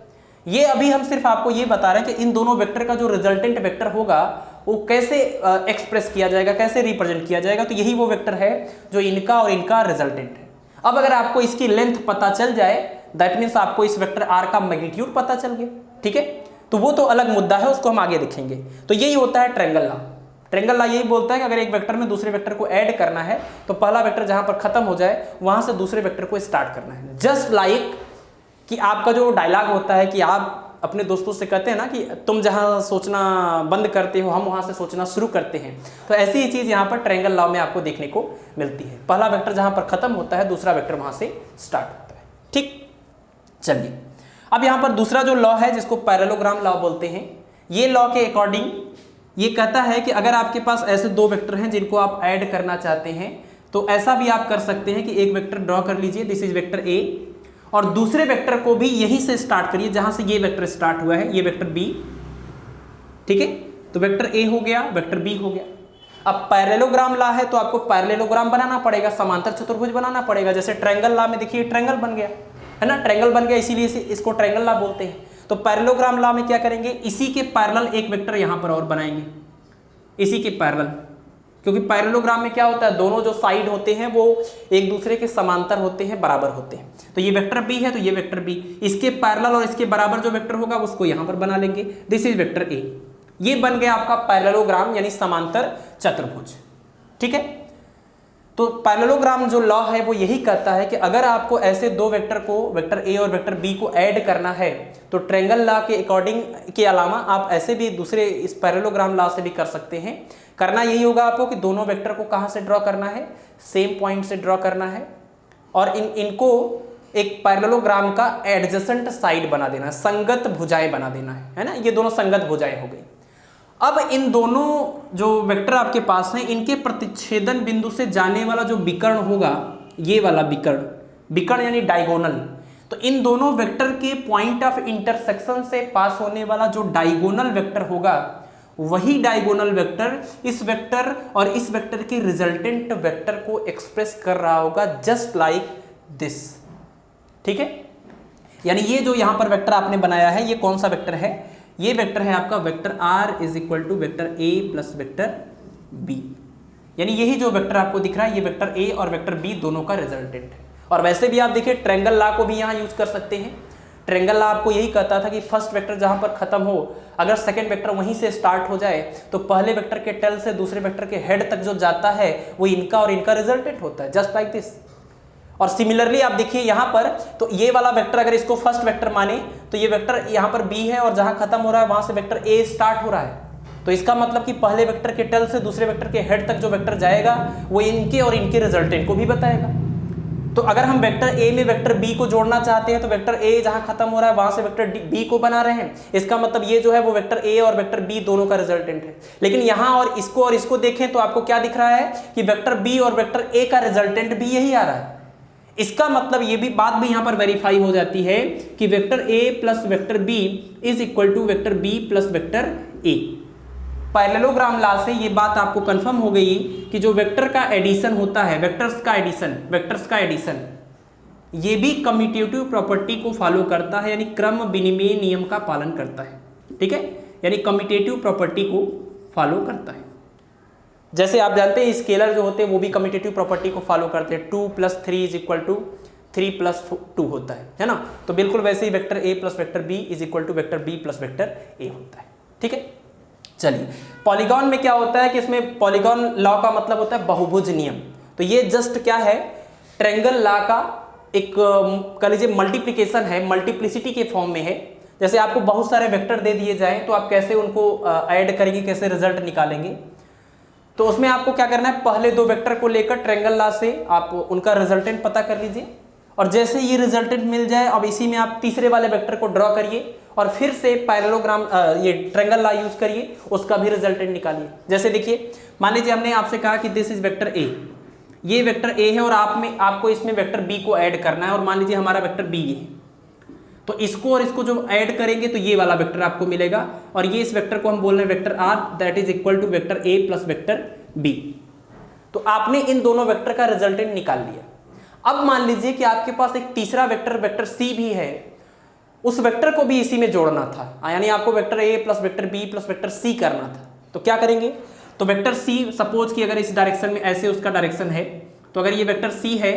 ये अभी हम सिर्फ आपको ये बता रहे हैं कि इन दोनों वेक्टर का जो रिजल्टेंट वेक्टर होगा वो कैसे एक्सप्रेस किया जाएगा, कैसे रिप्रेजेंट किया जाएगा। तो यही वो वेक्टर है जो इनका और इनका रिजल्टेंट है। अब अगर आपको इसकी लेंथ पता चल जाए दैट मीन्स आपको इस वेक्टर आर का मैग्नीट्यूड पता चल गया, ठीक है। तो वो तो अलग मुद्दा है, उसको हम आगे देखेंगे। तो यही होता है ट्रायंगल लॉ। ट्रायंगल लॉ यही बोलता है कि अगर एक वेक्टर में दूसरे वेक्टर को ऐड करना है तो पहला वेक्टर जहां पर खत्म हो जाए वहां से दूसरे वेक्टर को स्टार्ट करना है। जस्ट लाइक कि आपका जो डायलॉग होता है कि आप अपने दोस्तों से कहते हैं ना कि तुम जहां सोचना बंद करते हो हम वहां से सोचना शुरू करते हैं, तो ऐसी ही चीज यहां पर ट्रायंगल लॉ में आपको देखने को मिलती है। पहला वेक्टर जहां पर खत्म होता है दूसरा वेक्टर वहां से स्टार्ट होता है, ठीक। चलिए अब यहां पर दूसरा जो लॉ है जिसको पैरेललोग्राम लॉ बोलते हैं, ये लॉ के अकॉर्डिंग ये कहता है कि अगर आपके पास ऐसे दो वेक्टर हैं जिनको आप ऐड करना चाहते हैं तो ऐसा भी आप कर सकते हैं कि एक वेक्टर ड्रॉ कर लीजिए, दिस इज वेक्टर ए, और दूसरे वेक्टर को भी यहीं से स्टार्ट करिए जहां से ये वेक्टर स्टार्ट हुआ है, ये वेक्टर बी, ठीक है। तो वेक्टर ए हो गया, वेक्टर बी हो गया। अब पैरेललोग्राम लॉ है तो आपको पैरेललोग्राम बनाना पड़ेगा, समांतर चतुर्भुज बनाना पड़ेगा। जैसे ट्रायंगल लॉ में देखिए ट्रायंगल बन गया है ना, ट्रायंगल बन गया इसीलिए इसको ट्रायंगल लॉ बोलते हैं। तो पैरेललोग्राम लॉ में क्या करेंगे, इसी के पैरेलल एक वेक्टर यहां पर और बनाएंगे, इसी के पैरेलल, क्योंकि पैरेललोग्राम में क्या होता है दोनों जो साइड होते हैं वो एक दूसरे के समांतर होते हैं, बराबर होते हैं। तो ये वेक्टर बी है तो ये वेक्टर बी, इसके पैरेलल और इसके बराबर जो वेक्टर होगा उसको यहां पर बना लेंगे, दिस इज वेक्टर ए। ये बन गया आपका पैरेललोग्राम यानी समांतर चतुर्भुज, ठीक है। तो पैरेललोग्राम जो लॉ है वो यही कहता है कि अगर आपको ऐसे दो वेक्टर को, वेक्टर ए और वेक्टर बी को ऐड करना है तो ट्रायंगल लॉ के अकॉर्डिंग के अलावा आप ऐसे भी दूसरे इस पैरेललोग्राम लॉ से भी कर सकते हैं। करना यही होगा आपको कि दोनों वेक्टर को कहां से ड्रॉ करना है, सेम पॉइंट से ड्रॉ करना है और इनको एक पैरेललोग्राम का एडजेसेंट साइड बना देना है, संगत भुजाएं बना देना है ना। ये दोनों संगत भुजाएं हो गई। अब इन दोनों जो वेक्टर आपके पास हैं इनके प्रतिच्छेदन बिंदु से जाने वाला जो विकर्ण होगा, ये वाला विकर्ण, विकर्ण यानी डायगोनल, तो इन दोनों वेक्टर के पॉइंट ऑफ इंटरसेक्शन से पास होने वाला जो डायगोनल वेक्टर होगा वही डायगोनल वेक्टर इस वेक्टर और इस वेक्टर के रिजल्टेंट वेक्टर को एक्सप्रेस कर रहा होगा, जस्ट लाइक दिस, ठीक है। यानी ये जो यहां पर वेक्टर आपने बनाया है ये कौन सा वेक्टर है, ये वेक्टर है आपका vector r is equal to vector a plus vector b। यानी यही जो वेक्टर आपको दिख रहा है ये वेक्टर a और वेक्टर b दोनों का रिजल्टेंट है। और वैसे भी आप देखिए ट्रायंगल लॉ को भी यहाँ यूज कर सकते हैं। ट्रायंगल लॉ आपको यही कहता था कि फर्स्ट वेक्टर जहां पर खत्म हो, अगर सेकंड वेक्टर वहीं से स्टार्ट हो जाए तो पहले वेक्टर के टेल से दूसरे वेक्टर के हेड तक जो जाता है वो इनका और इनका रिजल्टेंट होता है, जस्ट लाइक दिस। और सिमिलरली आप देखिए यहां पर, तो ये वाला वेक्टर अगर इसको फर्स्ट वेक्टर माने तो ये वेक्टर यहां पर b है और जहां खत्म हो रहा है वहां से वेक्टर a स्टार्ट हो रहा है। तो इसका मतलब कि पहले वेक्टर के टेल से दूसरे वेक्टर के हेड तक जो वेक्टर जाएगा वो इनके और इनके रिजल्टेंट को भी बताएगा। तो अगर हम वेक्टर a में वेक्टर b को जोड़ना चाहते हैं तो वेक्टर a जहां खत्म हो रहा है वहां से वेक्टर b को बना रहे हैं, इसका मतलब ये जो है वो वेक्टर a और वेक्टर b दोनों का रिजल्टेंट है। लेकिन यहां और इसको देखें तो आपको क्या दिख रहा है कि वेक्टर b और वेक्टर a का रिजल्टेंट भी यही आ रहा है। इसका मतलब ये भी बात भी यहां पर वेरीफाई हो जाती है कि vector a plus vector b is equal to vector b plus vector a। Parallelogram law से ये बात आपको कंफर्म हो गई कि जो वेक्टर का एडिशन होता है, वेक्टर्स का एडिशन ये भी कम्यूटेटिव प्रॉपर्टी को फॉलो करता है, यानी क्रम विनिमय नियम का पालन करता है, ठीक है। यानी कम्यूटेटिव प्रॉपर्टी को फॉलो करता है। जैसे आप जानते हैं स्केलर जो होते हैं वो भी कम्यूटेटिव प्रॉपर्टी को फॉलो करते हैं, 2 + 3 इज इक्वल टू 3 + 2 होता है ना। तो बिल्कुल वैसे ही vector a plus vector b is equal to vector b plus vector a होता है, ठीक है। चलिए पॉलीगॉन में क्या होता है कि इसमें पॉलीगॉन लॉ का मतलब होता है बहुभुज नियम। तो ये जस्ट क्या है, ट्रायंगल लॉ का एक कह लीजिए मल्टीप्लिकेशन है, मल्टीप्लिसिटी के फॉर्म में है। जैसे आपको बहुत सारे वेक्टर दे दिए जाएं तो आप कैसे उनको ऐड करेंगे, कैसे रिजल्ट निकालेंगे। तो उसमें आपको क्या करना है, पहले दो वेक्टर को लेकर ट्रायंगल लॉ से आप उनका रिजल्टेंट पता कर लीजिए, और जैसे ये रिजल्टेंट मिल जाए अब इसी में आप तीसरे वाले वेक्टर को ड्रॉ करिए और फिर से पैरेललोग्राम ये ट्रायंगल लॉ यूज करिए, उसका भी रिजल्टेंट निकालिए। जैसे देखिए, मान लीजिए हमने आपसे कहा कि दिस इज वेक्टर ए, ये वेक्टर ए है और आपको इसमें वेक्टर बी को ऐड करना है, और मान लीजिए हमारा वेक्टर बी है, तो इसको और इसको जो ऐड करेंगे तो ये वाला वेक्टर आपको मिलेगा, और ये इस वेक्टर को हम बोल रहे हैं vector R, that is equal to vector A plus vector B. तो आपने इन दोनों वेक्टर का रिजल्टेंट निकाल लिया। अब मान लीजिए कि आपके पास एक तीसरा वेक्टर वेक्टर सी भी है, उस वेक्टर को भी इसी में जोड़ना था, यानी आपको vector A plus vector B plus vector C करना था। तो क्या करेंगे, तो वेक्टर सी सपोज कि अगर इस डायरेक्शन में ऐसे उसका डायरेक्शन है, तो अगर ये वेक्टर सी है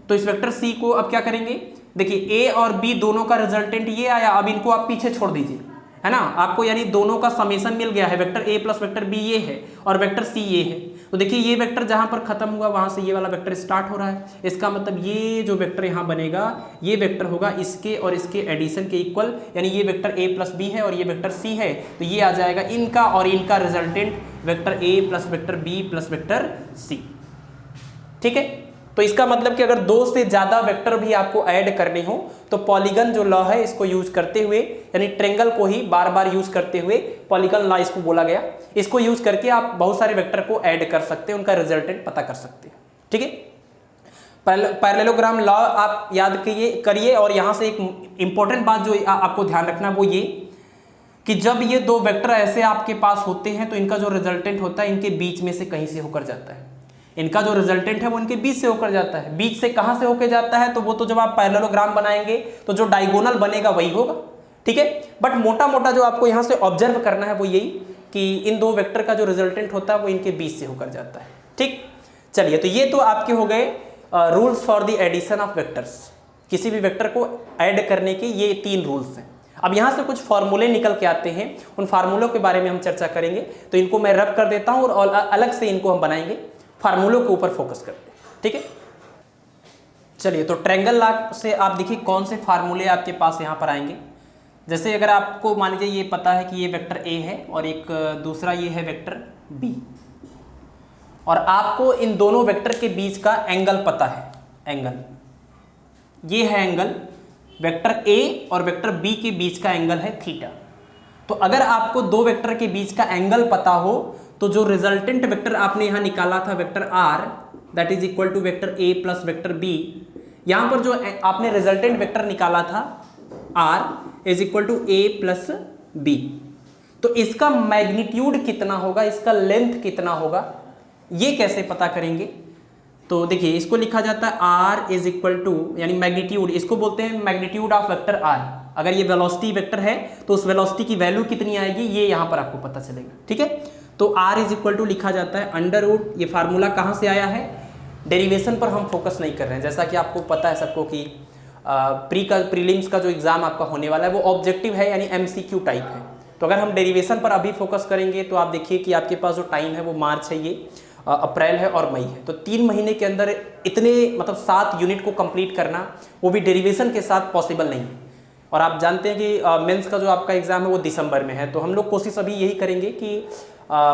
तो इस वेक्टर सी को अब क्या करेंगे, देखिए ए और बी दोनों का रिजल्टेंट ये आया, अब इनको आप पीछे छोड़ दीजिए, है ना, आपको यानी दोनों का समेशन मिल गया है, vector A plus vector B ये है और वेक्टर सी ये है। तो देखिए ये वेक्टर जहां पर खत्म हुआ वहां से ये वाला वेक्टर स्टार्ट हो रहा है, इसका मतलब ये जो वेक्टर यहां बनेगा ये वेक्टर होगा इसके और इसके एडिशन के इक्वल, यानी ये वेक्टर ए प्लस बी है और ये वेक्टर सी है, तो ये आ जाएगा इनका और इनका resultant vector A plus vector B plus vector C. ठीक है, तो इसका मतलब कि अगर दो से ज्यादा वेक्टर भी आपको ऐड करने हो तो पॉलीगन जो लॉ है इसको यूज करते हुए, यानी ट्रायंगल को ही बार बार यूज करते हुए, पॉलीगन लॉ इसको बोला गया, इसको यूज करके आप बहुत सारे वेक्टर को ऐड कर सकते हैं, उनका रिजल्टेंट पता कर सकते हैं। ठीक है, पैरेललोग्राम लॉ आप याद करिए, और यहां से एक इंपॉर्टेंट बात जो आपको ध्यान रखना वो ये कि जब ये दो वेक्टर ऐसे आपके पास होते हैं तो इनका जो रिजल्टेंट होता है इनके बीच में से कहीं से होकर जाता है, इनका जो रिजल्टेंट है वो इनके बीच से होकर जाता है। बीच से कहां से होकर जाता है, तो वो तो जब आप पैरेललोग्राम बनाएंगे तो जो डायगोनल बनेगा वही होगा। ठीक है, बट मोटा मोटा जो आपको यहां से ऑब्जर्व करना है वो यही कि इन दो वेक्टर का जो रिजल्टेंट होता है वो इनके बीच से होकर जाता है। ठीक, चलिए, तो ये तो आपके हो गए rules for the addition of vectors, किसी भी वेक्टर को ऐड करने के ये 3 रूल्स हैं। अब यहाँ से कुछ फार्मूले निकल के आते हैं, उन फार्मूलों के बारे में हम चर्चा करेंगे, तो इनको मैं रब कर देता हूँ और अलग से इनको हम बनाएंगे, फार्मूलों के ऊपर फोकस करते हैं। ठीक है, चलिए, तो ट्रायंगल लॉ से आप देखिए कौन से फार्मूले आपके पास यहाँ पर आएंगे। जैसे अगर आपको मान लीजिए ये पता है कि ये वेक्टर ए है और एक दूसरा ये है वेक्टर बी, और आपको इन दोनों वेक्टर के बीच का एंगल पता है, एंगल ये है एंगल, वेक्टर ए और वेक्टर बी के बीच का एंगल है थीटा। तो अगर आपको दो वेक्टर के बीच का एंगल पता हो तो जो रिजल्टेंट वेक्टर आपने यहां निकाला था vector R, that is equal to vector A plus vector B, यहां पर जो आपने रिजल्टेंट वेक्टर निकाला था R is equal to A plus B, तो इसका मैग्नीट्यूड कितना होगा, इसका लेंथ कितना होगा, ये कैसे पता करेंगे। तो देखिए इसको लिखा जाता है आर इज इक्वल टू, यानी मैग्नीट्यूड, इसको बोलते हैं मैग्नीट्यूड ऑफ वेक्टर आर। अगर ये वेलोसिटी वेक्टर है तो उस वेलोसिटी की वैल्यू कितनी आएगी ये यहां पर आपको पता चलेगा। ठीक है, तो r इज इक्वल टू लिखा जाता है अंडर रूट, ये फार्मूला कहाँ से आया है, डेरिवेशन पर हम फोकस नहीं कर रहे हैं, जैसा कि आपको पता है सबको कि प्रीलिम्स का जो एग्जाम आपका होने वाला है वो ऑब्जेक्टिव है, यानी MCQ टाइप है। तो अगर हम डेरिवेशन पर अभी फोकस करेंगे तो आप देखिए कि आपके पास जो टाइम है वो मार्च है, ये अप्रैल है और मई है, तो 3 महीने के अंदर इतने मतलब 7 यूनिट को कंप्लीट करना वो भी डेरिवेशन के साथ पॉसिबल नहीं है। और आप जानते हैं कि मेंस का जो आपका एग्जाम है वो दिसंबर में है, तो हम लोग कोशिश अभी यही करेंगे कि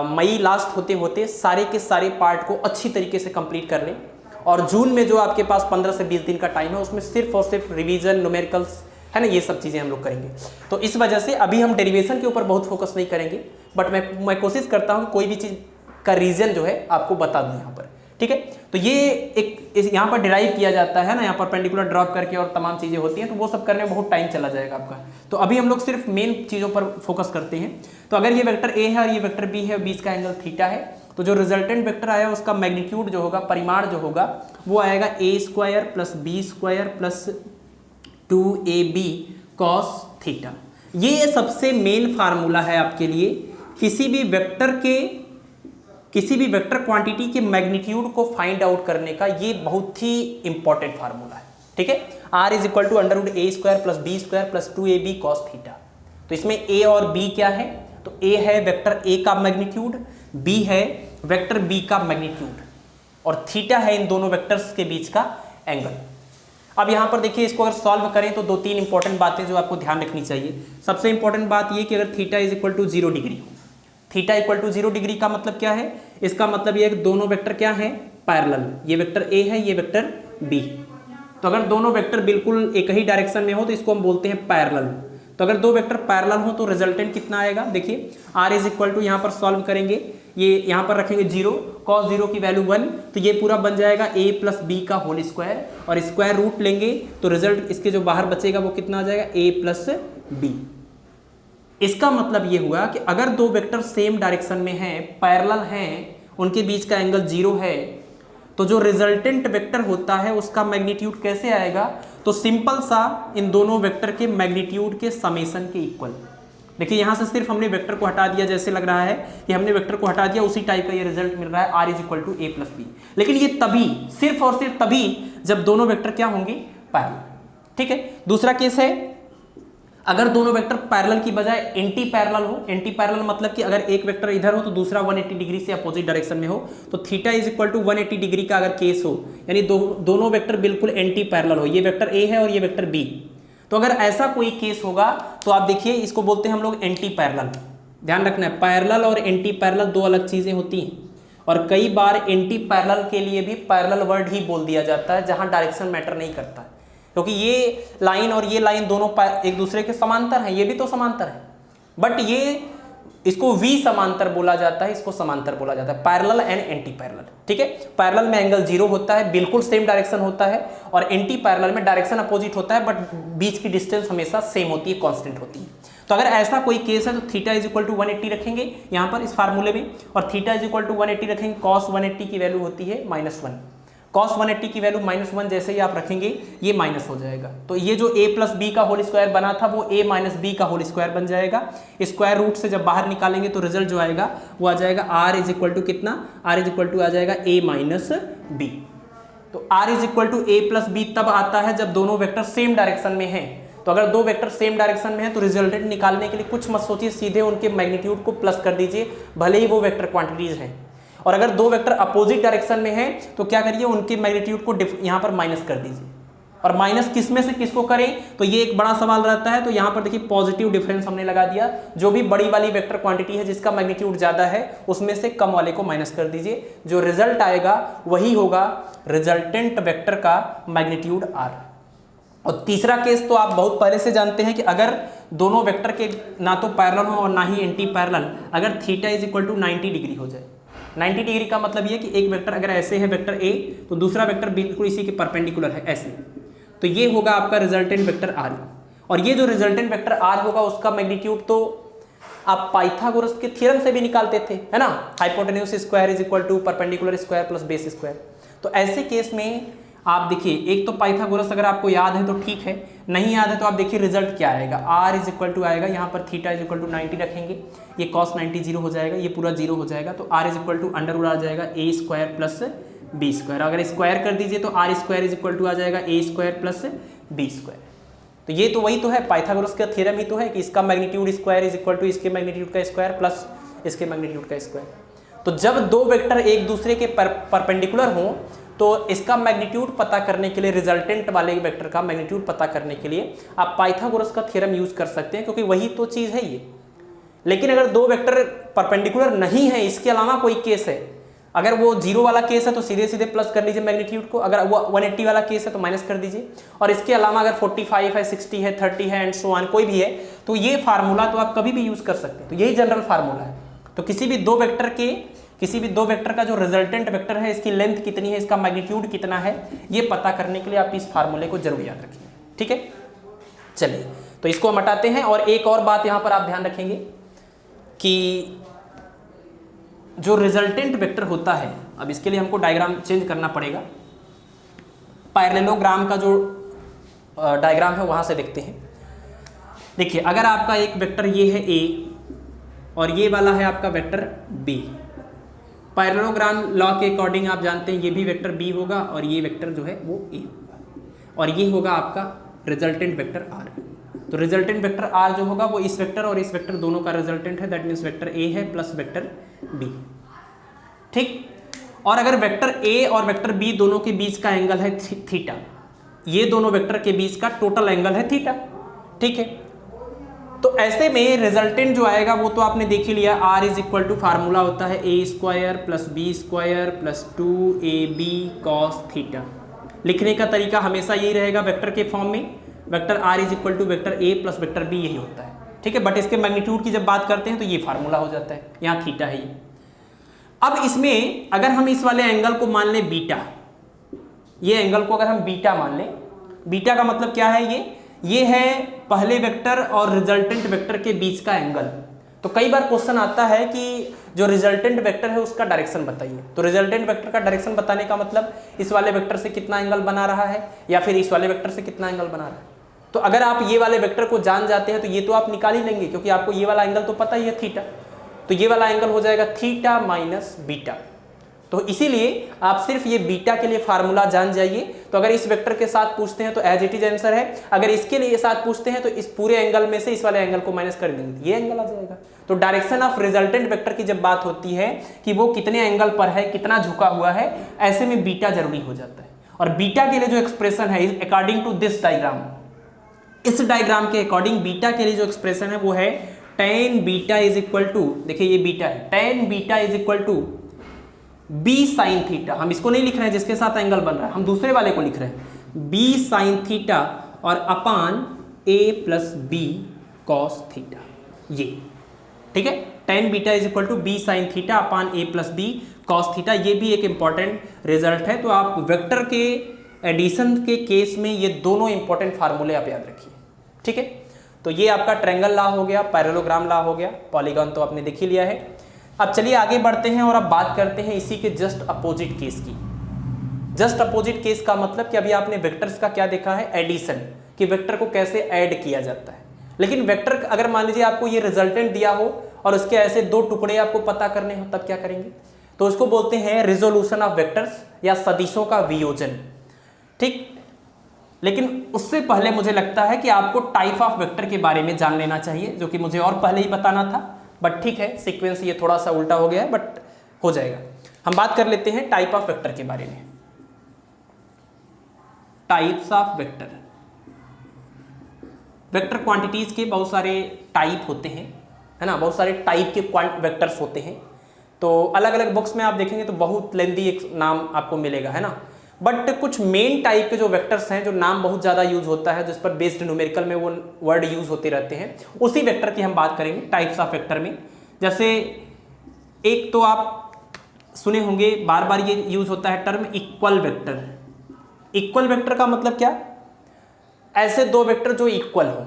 मई लास्ट होते होते सारे के सारे पार्ट को अच्छी तरीके से कंप्लीट कर लें, और जून में जो आपके पास 15 से 20 दिन का टाइम है उसमें सिर्फ और सिर्फ रिवीजन, न्यूमेरिकल्स है ना, ये सब चीज़ें हम लोग करेंगे। तो इस वजह से अभी हम डेरिवेशन के ऊपर बहुत फोकस नहीं करेंगे, बट मैं कोशिश करता हूँ कोई भी चीज़ का रीजन जो है आपको बता दूँ यहाँ पर। ठीक है, तो ये एक यहाँ पर डिराइव किया जाता है ना, यहाँ पर पेंडिकुलर ड्रॉप करके और तमाम चीज़ें होती हैं, तो वो सब करने में बहुत टाइम चला जाएगा आपका। तो अभी हम लोग सिर्फ मेन चीज़ों पर फोकस करते हैं। तो अगर ये वेक्टर ए है और ये वेक्टर बी है, बीच का एंगल थीटा है, तो जो रिजल्टेंट वेक्टर आया उसका मैग्नीट्यूड जो होगा, परिमाण जो होगा वो आएगा a square plus B square plus 2ab cos theta. ये सबसे मेन फार्मूला है आपके लिए किसी भी वेक्टर क्वांटिटी के मैग्नीट्यूड को फाइंड आउट करने का, ये बहुत ही इंपॉर्टेंट फार्मूला है। ठीक है, r is equal to under root A square plus B square plus 2ab cos theta. तो इसमें a और b क्या है, तो a है वेक्टर a का मैग्नीट्यूड, b है वेक्टर b का मैग्नीट्यूड, और थीटा है इन दोनों वेक्टर्स के बीच का एंगल। अब यहाँ पर देखिए इसको अगर सॉल्व करें तो 2-3 इंपॉर्टेंट बातें जो आपको ध्यान रखनी चाहिए। सबसे इंपॉर्टेंट बात ये कि अगर theta is equal to 0 degree हो, थीटा इक्वल टू 0 डिग्री का मतलब क्या है, इसका मतलब ये है कि दोनों वेक्टर क्या है, पैरेलल। ये वेक्टर ए है, ये वेक्टर बी। तो अगर दोनों वेक्टर बिल्कुल एक ही डायरेक्शन में हो तो इसको हम बोलते हैं पैरेलल। तो अगर दो वेक्टर पैरेलल हो तो रिजल्टेंट कितना आएगा, देखिए r इज इक्वल टू, यहाँ पर सॉल्व करेंगे, ये यहाँ पर रखेंगे 0, cos 0 की वैल्यू 1, तो ये पूरा बन जाएगा a प्लस बी का होल स्क्वायर, और स्क्वायर रूट लेंगे तो रिजल्ट इसके जो बाहर बचेगा वो कितना आ जाएगा, a प्लस बी। इसका मतलब ये हुआ कि अगर दो वेक्टर सेम डायरेक्शन में हैं, पैरेलल हैं, उनके बीच का एंगल 0 है, तो जो रिजल्टेंट वेक्टर होता है उसका मैग्नीट्यूड कैसे आएगा, तो सिंपल सा इन दोनों वेक्टर के मैग्नीट्यूड के समेशन के इक्वल। देखिए यहाँ से सिर्फ हमने वेक्टर को हटा दिया, जैसे लग रहा है कि हमने वेक्टर को हटा दिया, उसी टाइप का ये रिजल्ट मिल रहा है, r is equal to a plus B. लेकिन ये तभी, सिर्फ और सिर्फ तभी जब दोनों वेक्टर क्या होंगे, पैरेलल। ठीक है। दूसरा केस है, अगर दोनों वेक्टर पैरेलल की बजाय एंटी पैरेलल हो। एंटी पैरेलल मतलब कि अगर एक वेक्टर इधर हो तो दूसरा 180 डिग्री से अपोजिट डायरेक्शन में हो, तो theta is equal to 180 degree का अगर केस हो, यानी दोनों वेक्टर बिल्कुल एंटी पैरेलल हो, ये वेक्टर ए है और ये वेक्टर बी, तो अगर ऐसा कोई केस होगा तो आप देखिए इसको बोलते हैं हम लोग एंटी पैरेलल। ध्यान रखना है, पैरेलल और एंटी पैरेलल दो अलग चीजें होती हैं, और कई बार एंटी पैरेलल के लिए भी पैरेलल वर्ड ही बोल दिया जाता है जहां डायरेक्शन मैटर नहीं करता है, क्योंकि ये लाइन और ये लाइन दोनों एक दूसरे के समांतर हैं, ये भी तो समांतर है, बट ये इसको वी समांतर बोला जाता है, इसको समांतर बोला जाता है, पैरेलल एंड एंटी पैरेलल। ठीक है। पैरेलल में एंगल 0 होता है, बिल्कुल सेम डायरेक्शन होता है, और एंटी पैरेलल में डायरेक्शन अपोजिट होता है, बट बीच की डिस्टेंस हमेशा सेम होती है, कांस्टेंट होती है। तो अगर ऐसा कोई केस है तो थीटा इज इक्वल टू 180 रखेंगे यहाँ पर इस फार्मूले में, और थीटा इज इक्वल टू 180 रखेंगे, cos 180 की वैल्यू होती है -1, cos 180 की वैल्यू -1 जैसे ही आप रखेंगे ये माइनस हो जाएगा, तो ये जो a प्लस बी का होल स्क्वायर बना था वो a माइनस बी का होल स्क्वायर बन जाएगा। स्क्वायर रूट से जब बाहर निकालेंगे तो रिजल्ट जो आएगा वो आ जाएगा r इज इक्वल टू कितना, r इज इक्वल टू आ जाएगा a माइनस बी। तो r is equal to a plus B तब आता है जब दोनों वेक्टर सेम डायरेक्शन में हैं। तो अगर दो वेक्टर सेम डायरेक्शन में है तो रिजल्टेंट निकालने के लिए कुछ मत सोचिए, सीधे उनके मैग्नीट्यूड को प्लस कर दीजिए, भले ही वो वेक्टर क्वांटिटीज हैं। और अगर दो वेक्टर अपोजिट डायरेक्शन में हैं तो क्या करिए, उनके मैग्नीट्यूड को यहाँ पर माइनस कर दीजिए। और माइनस किस में से किसको करें, तो ये एक बड़ा सवाल रहता है। तो यहाँ पर देखिए पॉजिटिव डिफरेंस हमने लगा दिया, जो भी बड़ी वाली वेक्टर क्वांटिटी है जिसका मैग्नीट्यूड ज्यादा है उसमें से कम वाले को माइनस कर दीजिए, जो रिजल्ट आएगा वही होगा रिजल्टेंट वेक्टर का मैग्नीट्यूड r। और तीसरा केस तो आप बहुत पहले से जानते हैं कि अगर दोनों वेक्टर के ना तो पैरेलल हो और ना ही एंटी पैरेलल, अगर theta is equal to 90 degree हो जाए। 90 डिग्री का मतलब ये कि एक वेक्टर अगर ऐसे है वेक्टर a, तो दूसरा वेक्टर बिल्कुल इसी के परपेंडिकुलर है ऐसे, तो ये होगा आपका रिजल्टेंट वेक्टर r। और ये जो रिजल्टेंट वेक्टर r होगा उसका मैग्नीट्यूड तो आप पाइथागोरस के थ्योरम से भी निकालते थे, है ना, hypotenuse square is equal to perpendicular square plus base square. तो ऐसे केस में आप देखिए, एक तो पाइथागोरस अगर आपको याद है तो ठीक है, नहीं याद है तो आप देखिए रिजल्ट क्या आएगा, r इज इक्वल टू आएगा यहाँ पर थीटा इज इक्वल टू 90 रखेंगे, ये cos 90 0 हो जाएगा, ये पूरा 0 हो जाएगा, तो r is equal to under root आ जाएगा a square plus B square. अगर स्क्वायर कर दीजिए तो r square is equal to आ जाएगा a square plus B square. तो ये तो वही तो है, पाइथागोरस का थ्योरम ही तो है कि इसका magnitude square is equal to इसके मैग्नीट्यूड का स्क्वायर प्लस इसके मैग्नीट्यूड का स्क्वायर। तो जब दो वेक्टर एक दूसरे के परपेंडिकुलर हों तो इसका मैग्नीट्यूड पता करने के लिए, रिजल्टेंट वाले वेक्टर का मैग्नीट्यूड पता करने के लिए आप पाइथागोरस का थ्योरम यूज कर सकते हैं, क्योंकि वही तो चीज है ये। लेकिन अगर दो वेक्टर परपेंडिकुलर नहीं है, इसके अलावा कोई केस है, अगर वो 0 वाला केस है तो सीधे सीधे प्लस कर लीजिए मैग्नीट्यूड को, अगर वो 180 वाला केस है तो माइनस कर दीजिए, और इसके अलावा अगर 45 है, 60 है, 30 है एंड सो ऑन कोई भी है, तो ये फार्मूला तो आप कभी भी यूज कर सकते हैं। तो यही जनरल फार्मूला है। तो किसी भी दो वेक्टर का जो रिजल्टेंट वेक्टर है, इसकी लेंथ कितनी है, इसका मैग्नीट्यूड कितना है, ये पता करने के लिए आप इस फार्मूले को जरूर याद रखिए। ठीक है, चलिए तो इसको हम हटाते हैं। और एक और बात यहां पर आप ध्यान रखेंगे कि जो रिजल्टेंट वेक्टर होता है, अब इसके लिए हमको डायग्राम चेंज करना पड़ेगा। पैरेललोग्राम का जो डायग्राम है वहां से देखते हैं। देखिए, अगर आपका एक वेक्टर ये है a और ये वाला है आपका वेक्टर b, पैरेललोग्राम लॉ के अकॉर्डिंग आप जानते हैं ये भी वेक्टर b होगा और ये वेक्टर जो है वो a होगा, और ये होगा आपका रिजल्टेंट वेक्टर r। तो रिजल्टेंट वेक्टर r जो होगा वो इस वेक्टर और इस वेक्टर दोनों का रिजल्टेंट है, दैट मीन्स वेक्टर a है प्लस वेक्टर b। ठीक, और अगर वेक्टर a और वेक्टर b दोनों के बीच का एंगल है थीटा, ये दोनों वेक्टर के बीच का टोटल एंगल है थीटा, ठीक है। तो ऐसे में रिजल्टेंट जो आएगा वो तो आपने देख ही लिया, r is equal to formula होता है a square plus B square plus 2ab cos theta. लिखने का तरीका हमेशा यही रहेगा वेक्टर के फॉर्म में, vector r is equal to vector a plus vector b, यही होता है, ठीक है। बट इसके मैग्नीट्यूड की जब बात करते हैं तो ये फार्मूला हो जाता है, यहाँ थीटा है ये। अब इसमें अगर हम इस वाले एंगल को मान लें बीटा, ये एंगल को अगर हम बीटा मान लें, बीटा का मतलब क्या है, ये है पहले वेक्टर और रिजल्टेंट वेक्टर के बीच का एंगल। तो कई बार क्वेश्चन आता है कि जो रिजल्टेंट वेक्टर है उसका डायरेक्शन बताइए। तो रिजल्टेंट वेक्टर का डायरेक्शन बताने का मतलब इस वाले वेक्टर से कितना एंगल बना रहा है या फिर इस वाले वेक्टर से कितना एंगल बना रहा है। तो अगर आप ये वाले वेक्टर को जान जाते हैं तो ये तो आप निकाल ही लेंगे, क्योंकि आपको ये वाला एंगल तो पता ही है थीटा। तो ये वाला एंगल हो जाएगा थीटा माइनस बीटा। तो इसीलिए आप सिर्फ ये बीटा के लिए फार्मूला जान जाइए। तो अगर इस वेक्टर के साथ पूछते हैं तो एज इट इज आंसर है, अगर इसके लिए साथ पूछते हैं तो इस पूरे एंगल में से इस वाले एंगल को माइनस कर देंगे, ये एंगल आ जाएगा। तो डायरेक्शन ऑफ रिजल्टेंट वेक्टर की जब बात होती है कि वो कितने एंगल पर है, कितना झुका हुआ है, ऐसे में बीटा जरूरी हो जाता है। और बीटा के लिए जो एक्सप्रेशन है अकॉर्डिंग टू दिस डायग्राम, इस डायग्राम के अकॉर्डिंग बीटा के लिए जो एक्सप्रेशन है वो है tan beta is equal to, देखिए ये बीटा है, tan beta is equal to b sine theta. हम इसको नहीं लिख रहे हैं जिसके साथ एंगल बन रहा है, हम दूसरे वाले को लिख रहे हैं, b साइन थीटा और upon a plus b cos theta, ये ठीक है। tan beta is equal to b sine theta upon a plus b cos theta, ये भी एक इंपॉर्टेंट रिजल्ट है। तो आप वेक्टर के एडिशन के केस में ये दोनों इंपॉर्टेंट फार्मूले आप याद रखिए, ठीक है। तो ये आपका ट्रायंगल लॉ हो गया, पैरेललोग्राम लॉ हो गया, पॉलीगॉन तो आपने देख ही लिया है। अब चलिए आगे बढ़ते हैं और अब बात करते हैं इसी के जस्ट अपोजिट केस की। जस्ट अपोजिट केस का मतलब कि अभी आपने वेक्टर्स का क्या देखा है, एडिशन, कि वेक्टर को कैसे ऐड किया जाता है। लेकिन वेक्टर अगर मान लीजिए आपको ये रिजल्टेंट दिया हो और उसके ऐसे दो टुकड़े आपको पता करने हो, तब क्या करेंगे, तो उसको बोलते हैं रिजोल्यूशन ऑफ वेक्टर्स या सदिशों का वियोजन, ठीक। लेकिन उससे पहले मुझे लगता है कि आपको टाइप ऑफ वेक्टर के बारे में जान लेना चाहिए, जो कि मुझे और पहले ही बताना था, बट ठीक है, सीक्वेंस ये थोड़ा सा उल्टा हो गया है, बट हो जाएगा। हम बात कर लेते हैं टाइप ऑफ वेक्टर के बारे में। Types of vector, vector quantities के बहुत सारे टाइप होते हैं, है ना, बहुत सारे टाइप के वेक्टर्स होते हैं। तो अलग अलग बुक्स में आप देखेंगे तो बहुत लेंदी एक नाम आपको मिलेगा, है ना। बट कुछ मेन टाइप के जो वेक्टर्स हैं, जो नाम बहुत ज़्यादा यूज होता है, जिस पर बेस्ड न्यूमेरिकल में वो वर्ड यूज होते रहते हैं, उसी वेक्टर की हम बात करेंगे टाइप्स ऑफ वेक्टर में। जैसे एक तो आप सुने होंगे बार बार ये यूज होता है term equal vector. Equal vector का मतलब क्या, ऐसे दो वेक्टर जो इक्वल हो।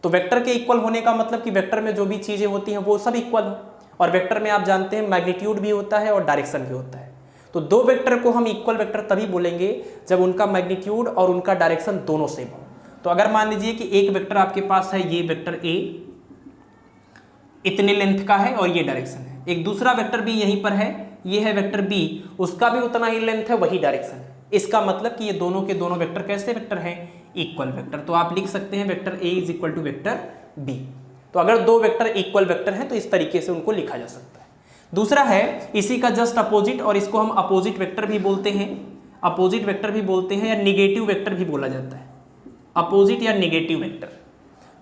तो वेक्टर के इक्वल होने का मतलब कि वेक्टर में जो भी चीज़ें होती हैं वो सब इक्वल हो। और वेक्टर में आप जानते हैं मैग्नीट्यूड भी होता है और डायरेक्शन भी होता है। तो दो वेक्टर को हम इक्वल वेक्टर तभी बोलेंगे जब उनका मैग्नीट्यूड और उनका डायरेक्शन दोनों सेम हो। तो अगर मान लीजिए कि एक वेक्टर आपके पास है, ये वेक्टर a इतने लेंथ का है और ये डायरेक्शन है, एक दूसरा वेक्टर भी यहीं पर है, ये है वेक्टर b, उसका भी उतना ही लेंथ है, वही डायरेक्शन है। इसका मतलब कि ये दोनों के दोनों वेक्टर कैसे वेक्टर हैं, इक्वल वेक्टर। तो आप लिख सकते हैं vector a is equal to vector b। तो अगर दो वेक्टर इक्वल वेक्टर हैं तो इस तरीके से उनको लिखा जा सकता है। दूसरा है इसी का जस्ट अपोजिट, और इसको हम अपोजिट वेक्टर भी बोलते हैं, अपोजिट वेक्टर भी बोलते हैं, या निगेटिव वेक्टर भी बोला जाता है, अपोजिट या निगेटिव वेक्टर।